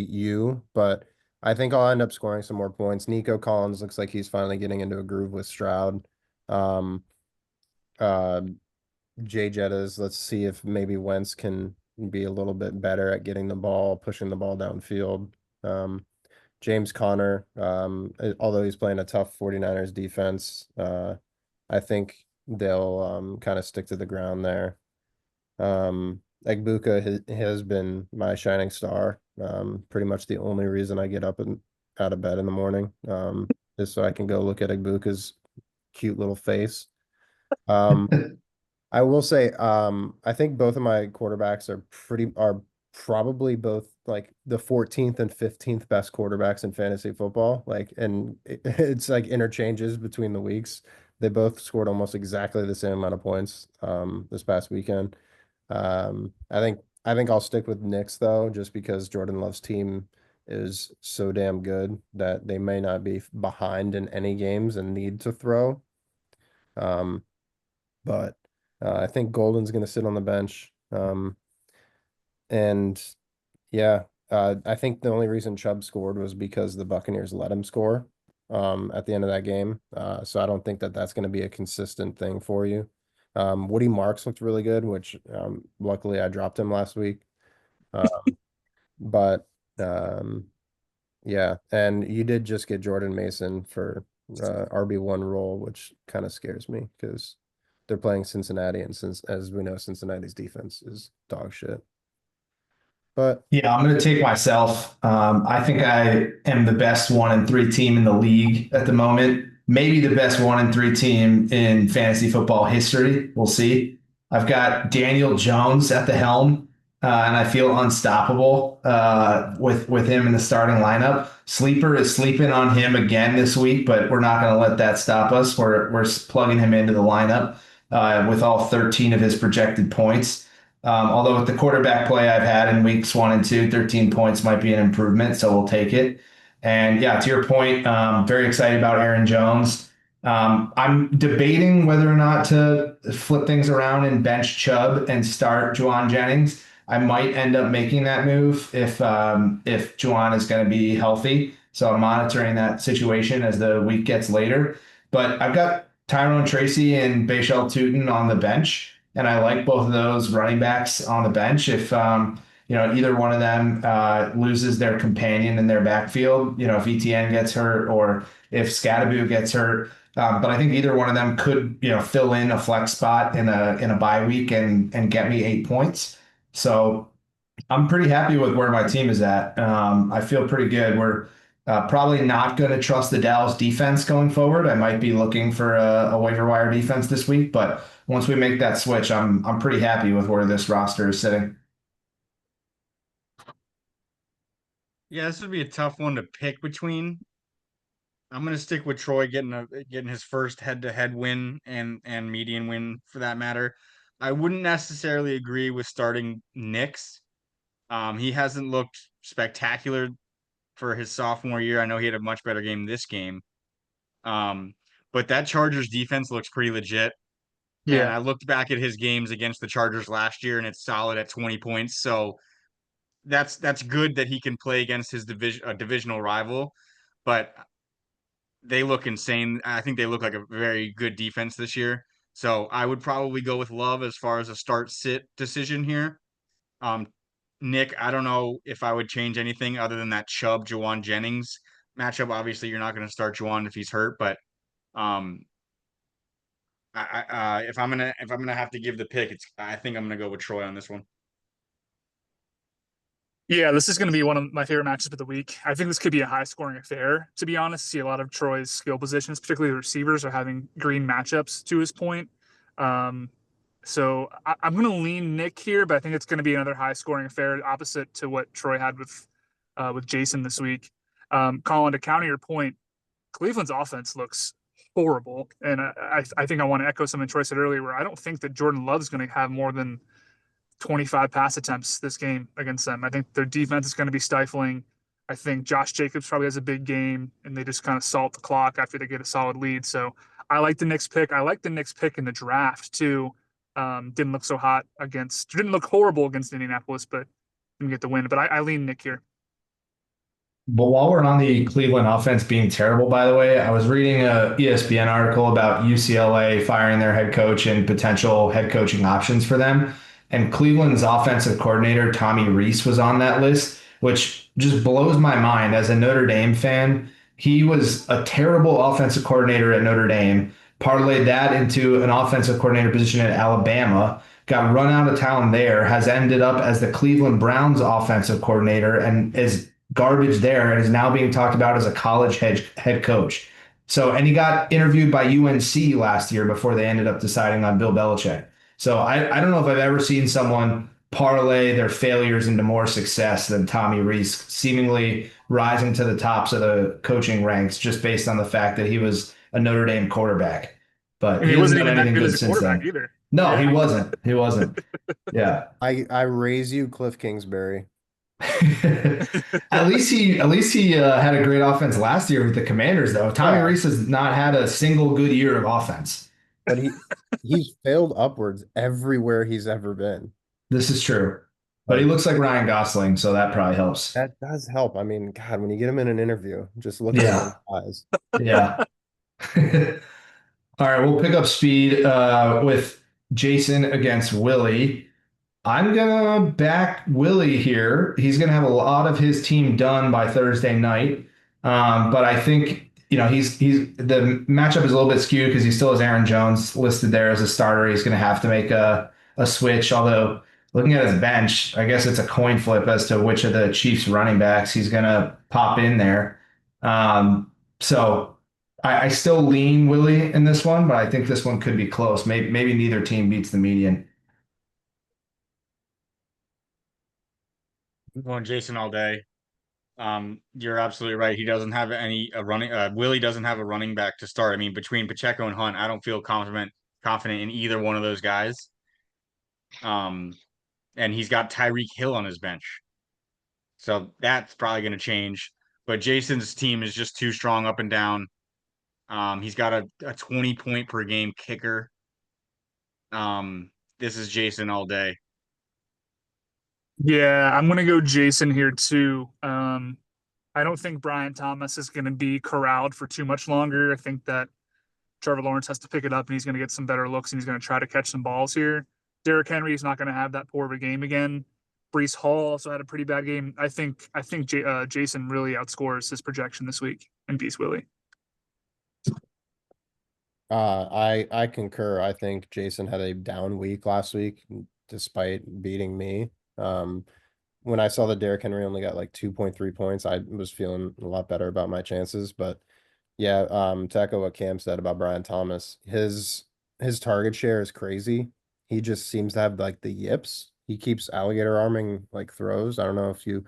you, but I think I'll end up scoring some more points. Nico Collins looks like he's finally getting into a groove with Stroud. Um, Jay Jettas, let's see if maybe Wentz can be a little bit better at getting the ball, pushing the ball downfield. James Conner, although he's playing a tough 49ers defense, I think they'll kind of stick to the ground there. Egbuka has been my shining star. Pretty much the only reason I get up and out of bed in the morning, is so I can go look at Egbuka's cute little face. I will say, I think both of my quarterbacks are probably both like the 14th and 15th best quarterbacks in fantasy football. Like, and it's like interchanges between the weeks. They both scored almost exactly the same amount of points this past weekend. I think I'll stick with Knicks though, just because Jordan Love's team is so damn good that they may not be behind in any games and need to throw. Um, but I think Golden's going to sit on the bench. And yeah, I think the only reason Chubb scored was because the Buccaneers let him score at the end of that game. So I don't think that that's going to be a consistent thing for you. Woody Marks looked really good, which luckily I dropped him last week. But yeah, and you did just get Jordan Mason for RB1 role, which kind of scares me because they're playing Cincinnati, and since as we know, Cincinnati's defense is dog shit. But Yeah, I'm going to take myself. I think I am the best 1-3 team in the league at the moment. Maybe the best 1-3 team in fantasy football history. We'll see. I've got Daniel Jones at the helm, and I feel unstoppable with him in the starting lineup. Sleeper is sleeping on him again this week, but we're not going to let that stop us. We're plugging him into the lineup with all 13 of his projected points. Although with the quarterback play I've had in weeks 1 and 2, 13 points might be an improvement, so we'll take it. And yeah, to your point, very excited about Aaron Jones. I'm debating whether or not to flip things around and bench Chubb and start Juwan Jennings. I might end up making that move if Juwan is going to be healthy. So I'm monitoring that situation as the week gets later. But I've got Tyrone Tracy and Bashal Tutin on the bench, and I like both of those running backs on the bench. If either one of them loses their companion in their backfield, if ETN gets hurt or if Scadaboo gets hurt, but I think either one of them could fill in a flex spot in a bye week and get me 8 points. So I'm pretty happy with where my team is at. I feel pretty good. We're probably not going to trust the Dallas defense going forward. I might be looking for a waiver wire defense this week, but once we make that switch, I'm pretty happy with where this roster is sitting. Yeah, this would be a tough one to pick between. I'm gonna stick with Troy getting his first head-to-head win and median win for that matter. I wouldn't necessarily agree with starting Knicks. He hasn't looked spectacular for his sophomore year. I know he had a much better game this game. Um, but that Chargers defense looks pretty legit. And Yeah. I looked back at his games against the Chargers last year, and it's solid at 20 points. So that's good that he can play against his divisional rival. But they look insane. I think they look like a very good defense this year. So I would probably go with Love as far as a start sit decision here. Um, Nick, I don't know if I would change anything other than that Chubb Jawan Jennings matchup. Obviously, you're not going to start Jawan if he's hurt, but um, if I'm gonna have to give the pick, I think I'm gonna go with Troy on this one. Yeah, this is going to be one of my favorite matchups of the week. I think this could be a high scoring affair, to be honest. See a lot of Troy's skill positions, particularly the receivers, are having green matchups to his point. Um, so I'm going to lean Nick here, but I think it's going to be another high scoring affair, opposite to what Troy had with Jason this week. Colin, to counter your point, Cleveland's offense looks horrible, and I think I want to echo something Troy said earlier, where I don't think that Jordan Love's going to have more than 25 pass attempts this game against them. I think their defense is going to be stifling. I think Josh Jacobs probably has a big game, and they just kind of salt the clock after they get a solid lead. So I like the Knicks pick. I like the Knicks pick in the draft too. Didn't look so hot didn't look horrible against Indianapolis, but didn't get the win. But I lean Nick here. But while we're on the Cleveland offense being terrible, by the way, I was reading a ESPN article about UCLA firing their head coach and potential head coaching options for them. And Cleveland's offensive coordinator, Tommy Rees, was on that list, which just blows my mind. As a Notre Dame fan, he was a terrible offensive coordinator at Notre Dame, parlayed that into an offensive coordinator position at Alabama, got run out of town there, has ended up as the Cleveland Browns offensive coordinator and is garbage there and is now being talked about as a college head coach. So, and he got interviewed by UNC last year before they ended up deciding on Bill Belichick. So I don't know if I've ever seen someone parlay their failures into more success than Tommy Rees seemingly rising to the tops of the coaching ranks just based on the fact that he was a Notre Dame quarterback. But And he he hasn't wasn't done even that anything good as good a since quarterback then. either. No, he Yeah. wasn't. He wasn't. Yeah. I raise you, Cliff Kingsbury. At least he had a great offense last year with the Commanders, though. Tommy Yeah, Rees has not had a single good year of offense. but he's failed upwards everywhere he's ever been. This is true. But he Like looks like Ryan Gosling, so that probably helps. that does help. I mean, God, when you get him in an interview, just look at Yeah. those eyes. Yeah. All right, we'll pick up speed with Jason against Willie. I'm gonna back Willie here. He's gonna have a lot of his team done by Thursday night. But I think he's the matchup is a little bit skewed because he still has Aaron Jones listed there as a starter. He's gonna have to make a switch. Although looking at his bench, I guess it's a coin flip as to which of the Chiefs running backs he's gonna pop in there. So I still lean Willie in this one, but I think this one could be close. Maybe neither team beats the median. I'm going Jason all day. You're absolutely right. He doesn't have Willie doesn't have a running back to start. I mean, between Pacheco and Hunt, I don't feel confident in either one of those guys. Um, and he's got Tyreek Hill on his bench. So that's probably going to change. But Jason's team is just too strong up and down. He's got a 20 point per game kicker. This is Jason all day. Yeah, I'm gonna go Jason here too. I don't think Brian Thomas is gonna be corralled for too much longer. I think that Trevor Lawrence has to pick it up and he's gonna get some better looks and he's gonna try to catch some balls here. Derrick Henry is not gonna have that poor of a game again. Brees Hall also had a pretty bad game. I think Jason really outscores his projection this week and beats Willie. I concur. I think Jason had a down week last week, despite beating me. When I saw that Derrick Henry only got like 2.3 points, I was feeling a lot better about my chances. But yeah, to echo what Cam said about Brian Thomas, his target share is crazy. He just seems to have like the yips. He keeps alligator arming like throws. I don't know if you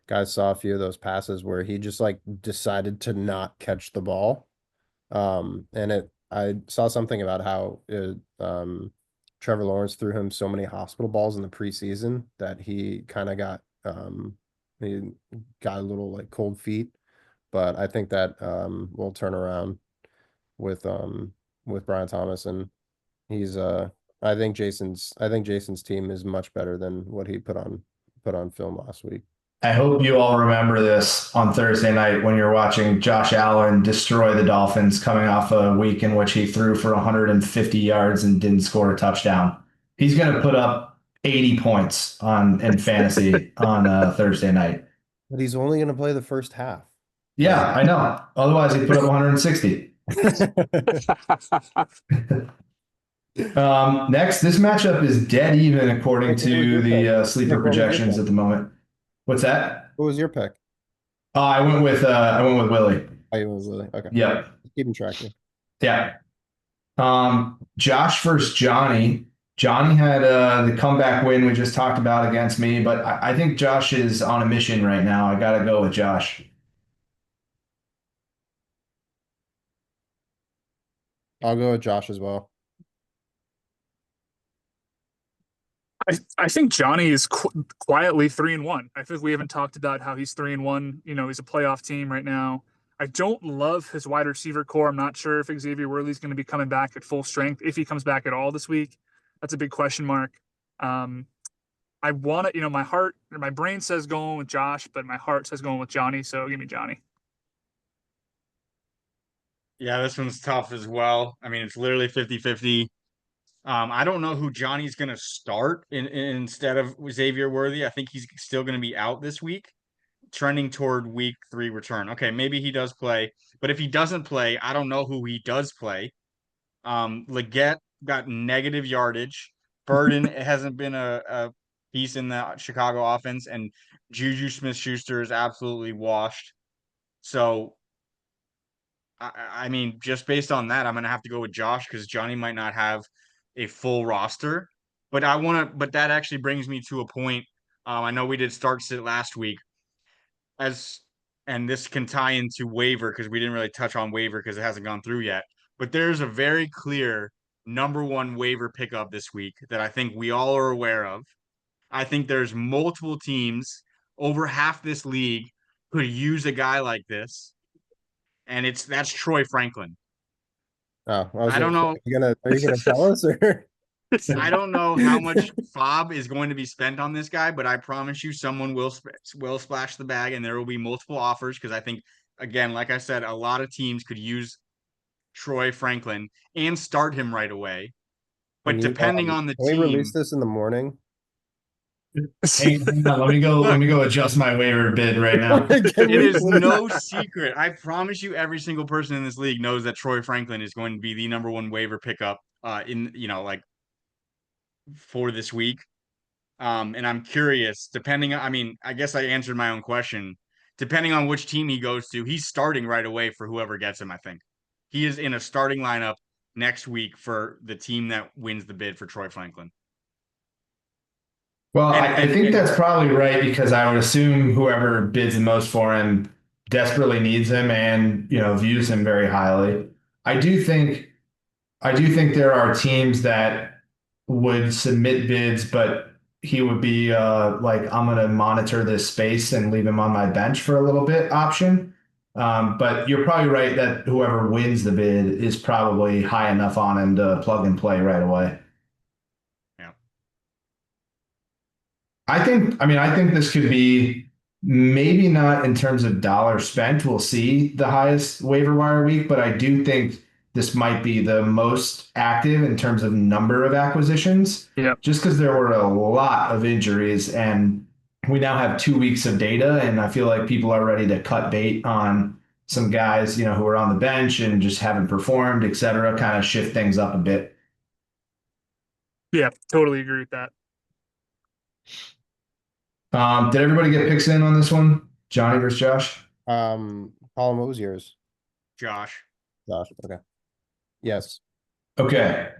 guys saw a few of those passes where he just like decided to not catch the ball. And I saw something about how Trevor Lawrence threw him so many hospital balls in the preseason that he kind of he got a little like cold feet. But I think that will turn around with Brian Thomas, and he's I think Jason's team is much better than what he put on film last week. I hope you all remember this on Thursday night when you're watching Josh Allen destroy the Dolphins coming off a week in which he threw for 150 yards and didn't score a touchdown. He's going to put up 80 points in fantasy on Thursday night. But he's only going to play the first half. Yeah, I know. Otherwise, he'd put up 160. Next, this matchup is dead even according to the sleeper projections at the moment. What's that? What was your pick? I went with Willie. Oh, you went with Willie. Okay. Yep. Keeping track here. Yeah. Josh versus Johnny. Johnny had the comeback win we just talked about against me, but I think Josh is on a mission right now. I got to go with Josh. I'll go with Josh as well. I think Johnny is quietly 3-1. I think we haven't talked about how he's 3-1. You know, he's a playoff team right now. I don't love his wide receiver core. I'm not sure if Xavier Worthy's going to be coming back at full strength, if he comes back at all this week. That's a big question mark. I want to, my brain says going with Josh, but my heart says going with Johnny. So give me Johnny. Yeah, this one's tough as well. I mean, it's literally 50-50. I don't know who Johnny's going to start instead of Xavier Worthy. I think he's still going to be out this week, trending toward week 3 return. Okay, maybe he does play, but if he doesn't play, I don't know who he does play. Leggett got negative yardage. Burden hasn't been a piece in the Chicago offense, and Juju Smith-Schuster is absolutely washed. So, I mean, just based on that, I'm going to have to go with Josh because Johnny might not have a full roster. but that actually brings me to a point. I know we did start sit last week as, and this can tie into waiver because we didn't really touch on waiver because it hasn't gone through yet. But there's a very clear number one waiver pickup this week that I think we all are aware of. I think there's multiple teams over half this league could use a guy like this, and that's Troy Franklin. Oh, I was I don't gonna say, know. are you gonna tell us or? I don't know how much fob is going to be spent on this guy, but I promise you, someone will splash the bag, and there will be multiple offers because I think, again, like I said, a lot of teams could use Troy Franklin and start him right away. Can But you depending on the can we release team, this in the morning? Hang on, let me go adjust my waiver bid right now. Can it we is please? no secret. I promise you, every single person in this league knows that Troy Franklin is going to be the number one waiver pickup in like for this week. And I'm curious, I mean, I guess I answered my own question. Depending on which team he goes to, he's starting right away for whoever gets him, I think. He is in a starting lineup next week for the team that wins the bid for Troy Franklin. Well, And I think and that's probably right because I would assume whoever bids the most for him desperately needs him and, views him very highly. I do think I do think there are teams that would submit bids, but he would be like, I'm going to monitor this space and leave him on my bench for a little bit option. But you're probably right that whoever wins the bid is probably high enough on him to plug and play right away. yeah. I think this could be maybe not in terms of dollars spent. We'll see the highest waiver wire week, but I do think this might be the most active in terms of number of acquisitions, Yeah. just because there were a lot of injuries and we now have 2 weeks of data. And I feel like people are ready to cut bait on some guys, who are on the bench and just haven't performed, et cetera, kind of shift things up a bit. Yeah, totally agree with that. Did everybody get picks in on this one? Johnny versus Josh? Colin, what was yours? Josh. Josh, okay. Yes. Okay.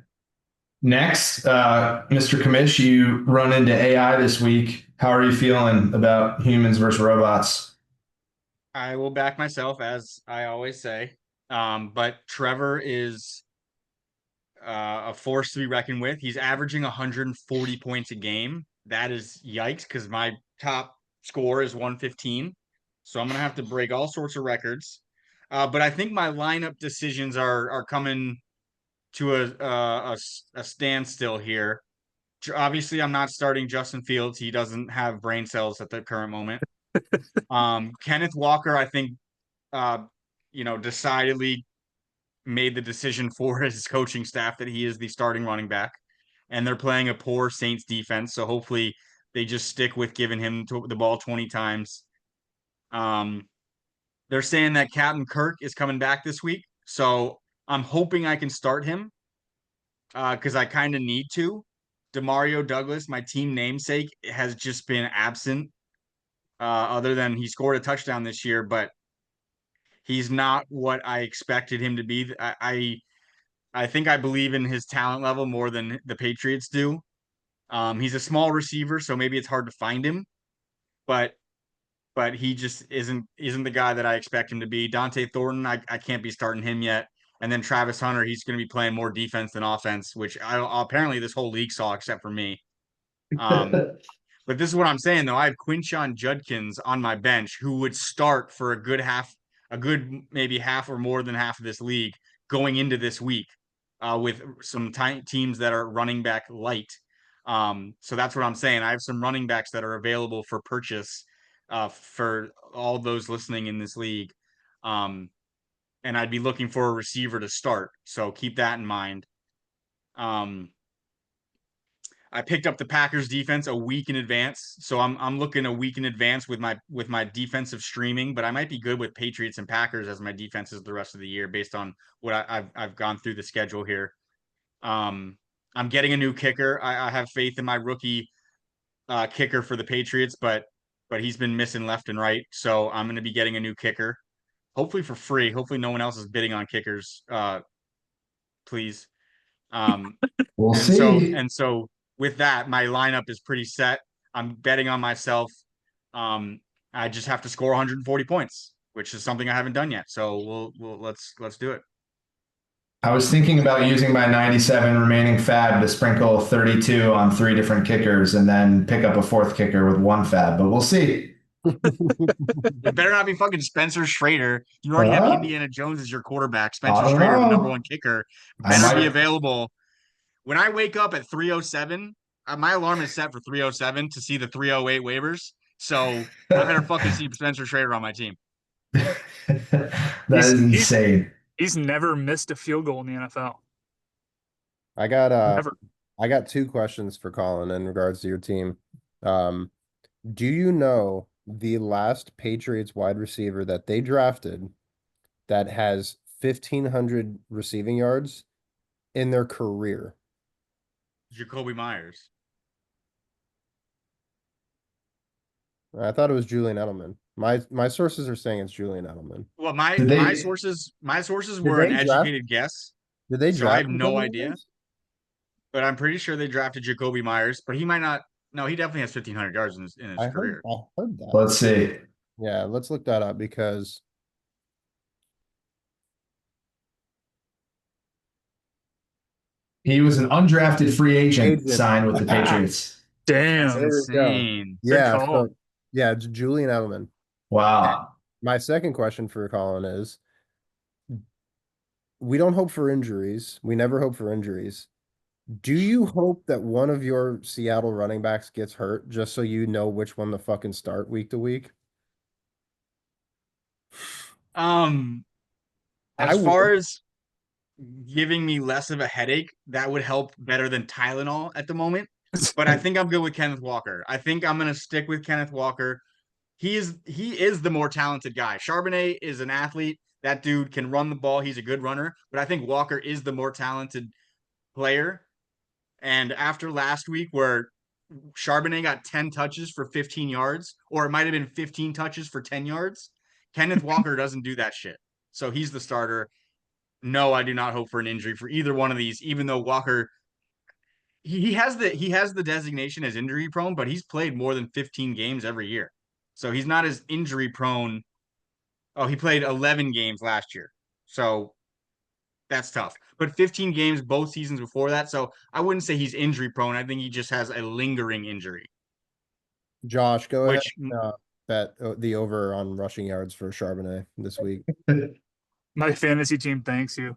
Next, Mr. Kamish, you run into AI this week. How are you feeling about humans versus robots? I will back myself, as I always say. But Trevor is a force to be reckoned with. He's averaging 140 points a game. That is yikes, because my top score is 115. So I'm gonna have to break all sorts of records. But I think my lineup decisions are coming to a standstill here. Obviously, I'm not starting Justin Fields. He doesn't have brain cells at the current moment. Kenneth Walker, I think, decidedly made the decision for his coaching staff that he is the starting running back, and they're playing a poor Saints defense. So hopefully they just stick with giving him the ball 20 times. They're saying that Captain Kirk is coming back this week, so I'm hoping I can start him because I kind of need to. Demario Douglas, my team namesake, has just been absent. Other than he scored a touchdown this year, but he's not what I expected him to be. I think I believe in his talent level more than the Patriots do. He's a small receiver, so maybe it's hard to find him, but he just isn't the guy that I expect him to be. Dante Thornton, I can't be starting him yet. And then Travis Hunter, he's going to be playing more defense than offense, which apparently this whole league saw except for me. But this is what I'm saying though. I have Quinshon Judkins on my bench who would start for a good maybe half or more than half of this league going into this week with some teams that are running back light. So that's what I'm saying. I have some running backs that are available for purchase for all those listening in this league. And I'd be looking for a receiver to start. So keep that in mind. I picked up the Packers defense a week in advance, so I'm looking a week in advance with my defensive streaming. But I might be good with Patriots and Packers as my defenses the rest of the year based on what I've gone through the schedule here. I'm getting a new kicker. I have faith in my rookie kicker for the Patriots, but he's been missing left and right, so I'm going to be getting a new kicker, hopefully for free. Hopefully no one else is bidding on kickers. Please. We'll And so see. and so with that, my lineup is pretty set. I'm betting on myself. I just have to score 140 points, which is something I haven't done yet. So let's do it. I was thinking about using my 97 remaining fab to sprinkle 32 on 3 different kickers and then pick up a 4th kicker with 1 fab, but we'll see. It better not be fucking Spencer Schrader. You already have Uh, Indiana Jones as your quarterback. I Spencer don't Schrader, the number know. one kicker, I better be might. available. When I wake up at 3:07, my alarm is set for 3:07 to see the 3:08 waivers. So I better fucking see Spencer Schrader on my team. That is He's insane. he's never missed a field goal in the NFL. I got Never. I got 2 questions for Colin in regards to your team. Do you know the last Patriots wide receiver that they drafted that has 1,500 receiving yards in their career? Jacoby Myers. I thought it was Julian Edelman. My sources are saying it's Julian Edelman. Well, my Did my they? sources Did were an they draft? educated guess, Did they so I draft have no Jacoby idea. Myers? But I'm pretty sure they drafted Jacoby Myers, but he might not. No, he definitely has 1,500 yards in his career. I heard that. Let's see. Yeah, let's look that up because He was an undrafted free agent signed with the Yeah. Patriots. That's Damn. There we go. insane. Yeah, call. so yeah, it's Julian Edelman. Wow. My second question for Colin is, we don't hope for injuries. We never hope for injuries. Do you hope that one of your Seattle running backs gets hurt just so you know which one to fucking start week to week? As would. far as giving me less of a headache, that would help better than Tylenol at the moment. But I think I'm good with Kenneth Walker. I think I'm gonna stick with Kenneth Walker. He is the more talented guy. Charbonnet is an athlete. That dude can run the ball. He's a good runner. But I think Walker is the more talented player. And after last week, where Charbonnet got 10 touches for 15 yards, or it might have been 15 touches for 10 yards, Kenneth Walker doesn't do that shit. So he's the starter. No, I do not hope for an injury for either one of these, even though Walker he has the designation as injury prone, but he's played more than 15 games every year. So he's not as injury prone. Oh, he played 11 games last year. So that's tough. But 15 games both seasons before that. So I wouldn't say he's injury prone. I think he just has a lingering injury. Josh, go ahead. Which Bet the over on rushing yards for Charbonnet this week. My fantasy team thanks you.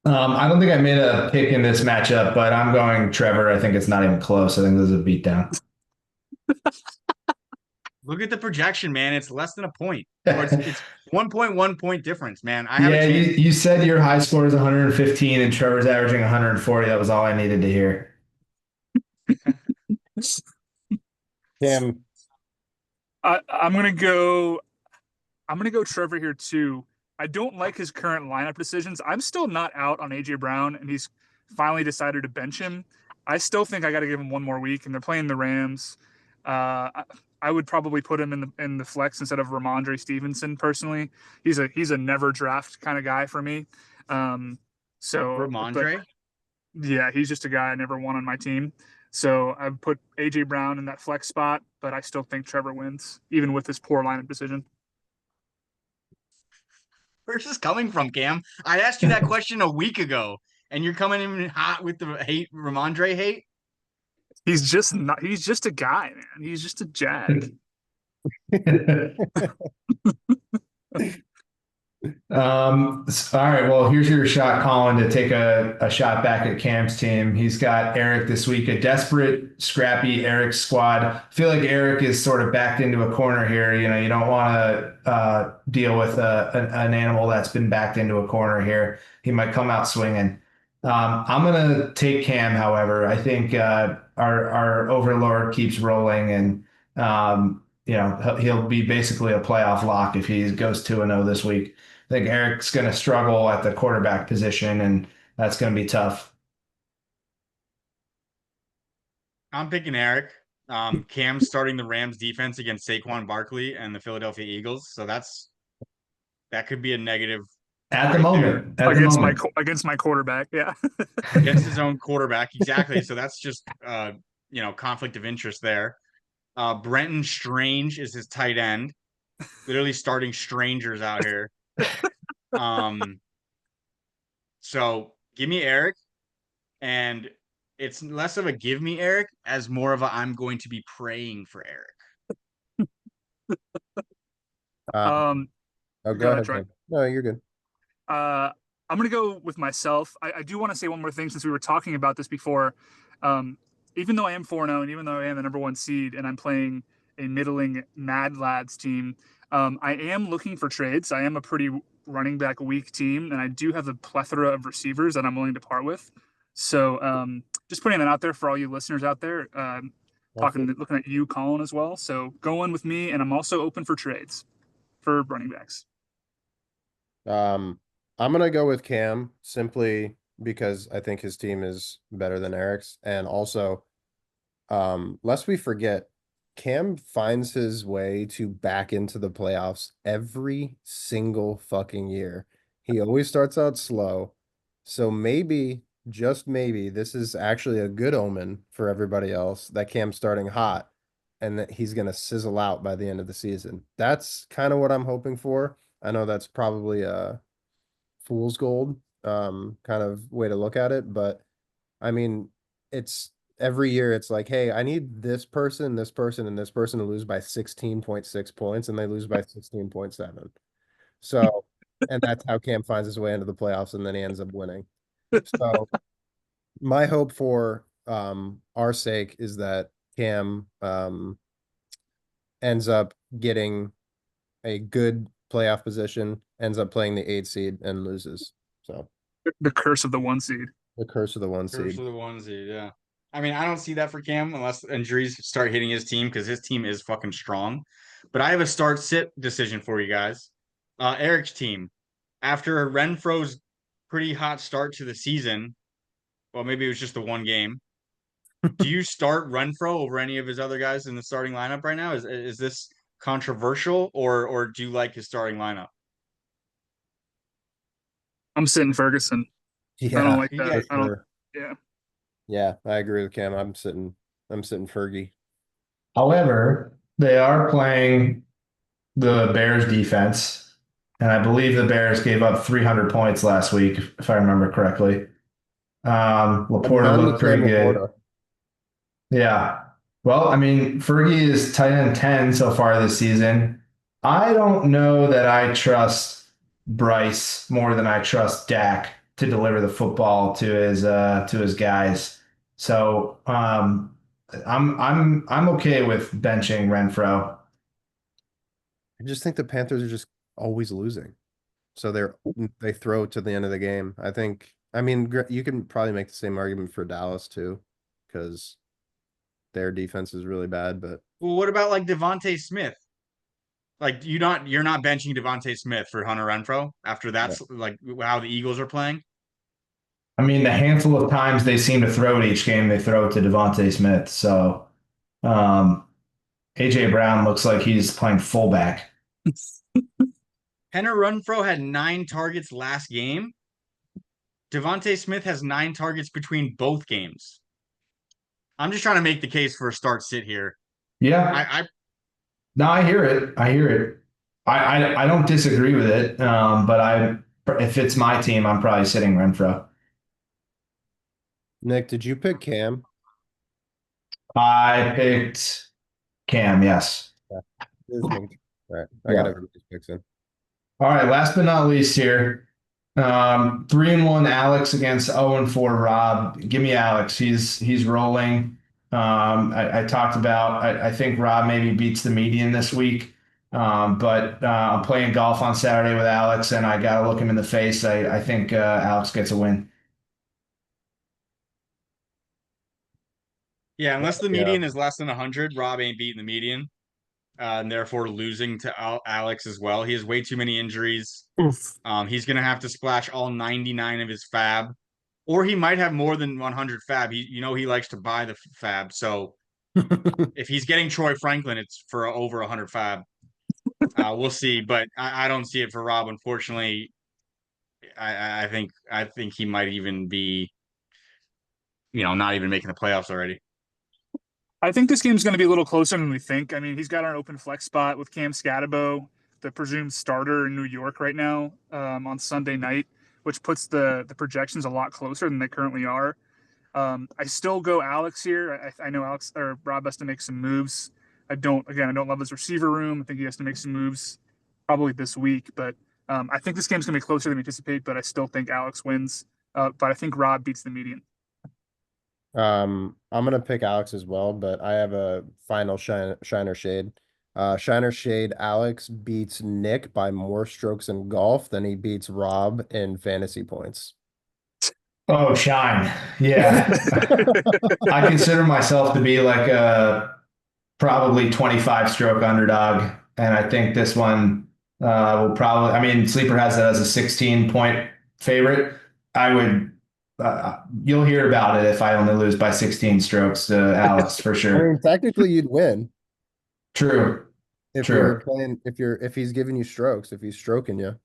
I don't think I made a pick in this matchup, but I'm going Trevor. I think it's not even close. I think this is a beatdown. look at the projection, man. It's less than a point. Or it's 1.1 point difference, man. I have Yeah, a chance. you said your high score is 115 and Trevor's averaging 140. That was all I needed to hear. Cam, I'm gonna go Trevor here too. I don't like his current lineup decisions. I'm still not out on AJ Brown, and he's finally decided to bench him. I still think I got to give him one more week, and they're playing the Rams. I would probably put him in the flex instead of Ramondre Stevenson. Personally, he's a never draft kind of guy for me. Ramondre? Yeah, he's just a guy I never want on my team. So I put AJ Brown in that flex spot, but I still think Trevor wins, even with his poor lineup decision. Where's this coming from, Cam? I asked you that question a week ago, and you're coming in hot with the Ramondre hate. He's just a guy, man. He's just a jag. All right. Well, here's your shot, Colin, to take a shot back at Cam's team. He's got Eric this week, a desperate, scrappy Eric squad. I feel like Eric is sort of backed into a corner here. You know, you don't want to deal with an animal that's been backed into a corner here. He might come out swinging. I'm gonna take Cam, however. I think our overlord keeps rolling, and he'll be basically a playoff lock if he goes 2-0 this week. I think Eric's going to struggle at the quarterback position, and that's going to be tough. I'm picking Eric. Cam's starting the Rams defense against Saquon Barkley and the Philadelphia Eagles. So that could be a negative At the right there moment. At the moment. against my quarterback. Yeah. against his own quarterback. Exactly. So that's just conflict of interest there. Brenton Strange is his tight end. Literally starting strangers out here. Um, so give me Eric, and it's less of a give me Eric as more of a I'm going to be praying for Eric. Um, oh, Go go ahead, ahead, Troy. Tim. No, you're good. I'm gonna go with myself. I do want to say one more thing since we were talking about this before. Um, even though I am 4-0 and even though I am the number one seed and I'm playing a middling Mad Lads team, I am looking for trades. I am a pretty running back weak team, and I do have a plethora of receivers that I'm willing to part with. So just putting that out there for all you listeners out there. Looking at you, Colin, as well. So go in with me, and I'm also open for trades for running backs. I'm gonna go with Cam simply because I think his team is better than Eric's, and also, lest we forget, Cam finds his way to back into the playoffs every single fucking year. He always starts out slow, so maybe, just maybe, this is actually a good omen for everybody else that Cam's starting hot, and that he's gonna sizzle out by the end of the season. That's kind of what I'm hoping for. I know that's probably a fool's gold kind of way to look at it, but I mean, it's every year it's like, hey, I need this person, and this person to lose by 16.6 points, and they lose by 16.7. So, and that's how Cam finds his way into the playoffs, and then he ends up winning. So my hope for our sake is that Cam ends up getting a good playoff position, ends up playing the 8 seed and loses. So The curse of the one seed. the curse of the 1 Curse seed. of the onesie, yeah. I mean, I don't see that for Cam unless injuries start hitting his team because his team is fucking strong. But I have a start sit decision for you guys. Eric's team, after Renfro's pretty hot start to the season, well, maybe it was just the one game. Do you start Renfro over any of his other guys in the starting lineup right now? Is this controversial, or do you like his starting lineup? I'm sitting Ferguson. I Yeah, don't like Yeah, that. for I don't. sure. Yeah. Yeah, I agree with Cam. I'm sitting Fergie. However, they are playing the Bears defense, and I believe the Bears gave up 300 points last week, if I remember correctly. I'm Laporta done looked with Sam pretty good. Laporta. Yeah. Well, I mean, Fergie is tight end 10 so far this season. I don't know that I trust Bryce more than I trust Dak to deliver the football to his guys. So I'm okay with benching Renfro. I just think the Panthers are just always losing. So they throw to the end of the game. I mean, you can probably make the same argument for Dallas too, because their defense is really bad, but well, what about like Devonte Smith? Like you're not benching Devonte Smith for Hunter Renfro after yeah. that's like how the Eagles are playing. I mean, the handful of times they seem to throw it each game, they throw it to Devontae Smith. So um, AJ Brown looks like he's playing fullback. Hunter Renfro had 9 targets last game. Devonte Smith has 9 targets between both games. I'm just trying to make the case for a start sit here. Yeah, I no, I hear it. I hear it. I don't disagree with it. But if it's my team, I'm probably sitting Renfro. Nick, did you pick Cam? I picked Cam. Yes. Yeah. Just making All right. I got Yeah. everybody's picks in. All right. Last but not least here, 3-1 Alex against 0-4 Rob. Give me Alex. He's rolling. I talked about. I think Rob maybe beats the median this week. But I'm playing golf on Saturday with Alex, and I got to look him in the face. I think Alex gets a win. Yeah, unless the Yeah. median is less than 100, Rob ain't beating the median, and therefore losing to Alex as well. He has way too many injuries. Oof. He's gonna have to splash all 99 of his fab, or he might have more than 100 fab. He likes to buy the fab. So if he's getting Troy Franklin, it's for over 100 fab. We'll see, but I don't see it for Rob, unfortunately. I think he might even be, not even making the playoffs already. I think this game's going to be a little closer than we think. I mean, he's got an open flex spot with Cam Scatabo, the presumed starter in New York right now, on Sunday night, which puts the projections a lot closer than they currently are. I still go Alex here. I know Alex or Rob has to make some moves. I don't love his receiver room. I think he has to make some moves probably this week, but I think this game's going to be closer than we anticipate, but I still think Alex wins. But I think Rob beats the median. I'm gonna pick Alex as well, but I have a final Shiner Shade. Shiner Shade Alex beats Nick by more strokes in golf than he beats Rob in fantasy points. Oh, shine. Yeah. I consider myself to be like a probably 25 stroke underdog. And I think this one will probably, I mean, Sleeper has it as a 16-point favorite. I would, you'll hear about it if I only lose by 16 strokes to Alex for I sure. mean, technically you'd win True. if True. if he's giving you strokes, if he's stroking you.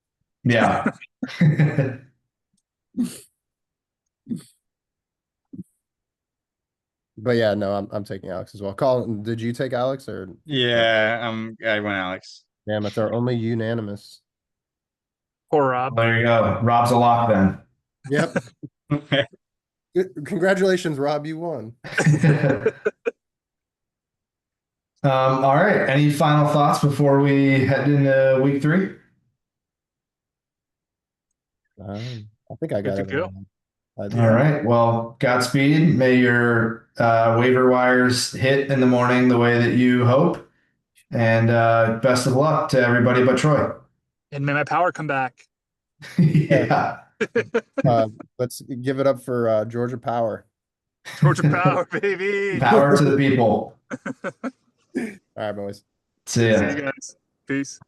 Yeah. But yeah, no, I'm taking Alex as well. Colin, did you take Alex or? Yeah, I went Alex. Damn, it's our only unanimous. Poor Rob. There you go. Rob's a lock then. Yep. Congratulations, Rob, you won. All right. Any final thoughts before we head into week 3? I think I got Good to it. go. All right. Well, Godspeed. May your waiver wires hit in the morning the way that you hope. And best of luck to everybody but Troy. And may my power come back. Yeah. Let's give it up for Georgia Power. Georgia Power, baby. Power to the people. All right, boys. See ya. See you guys. Peace.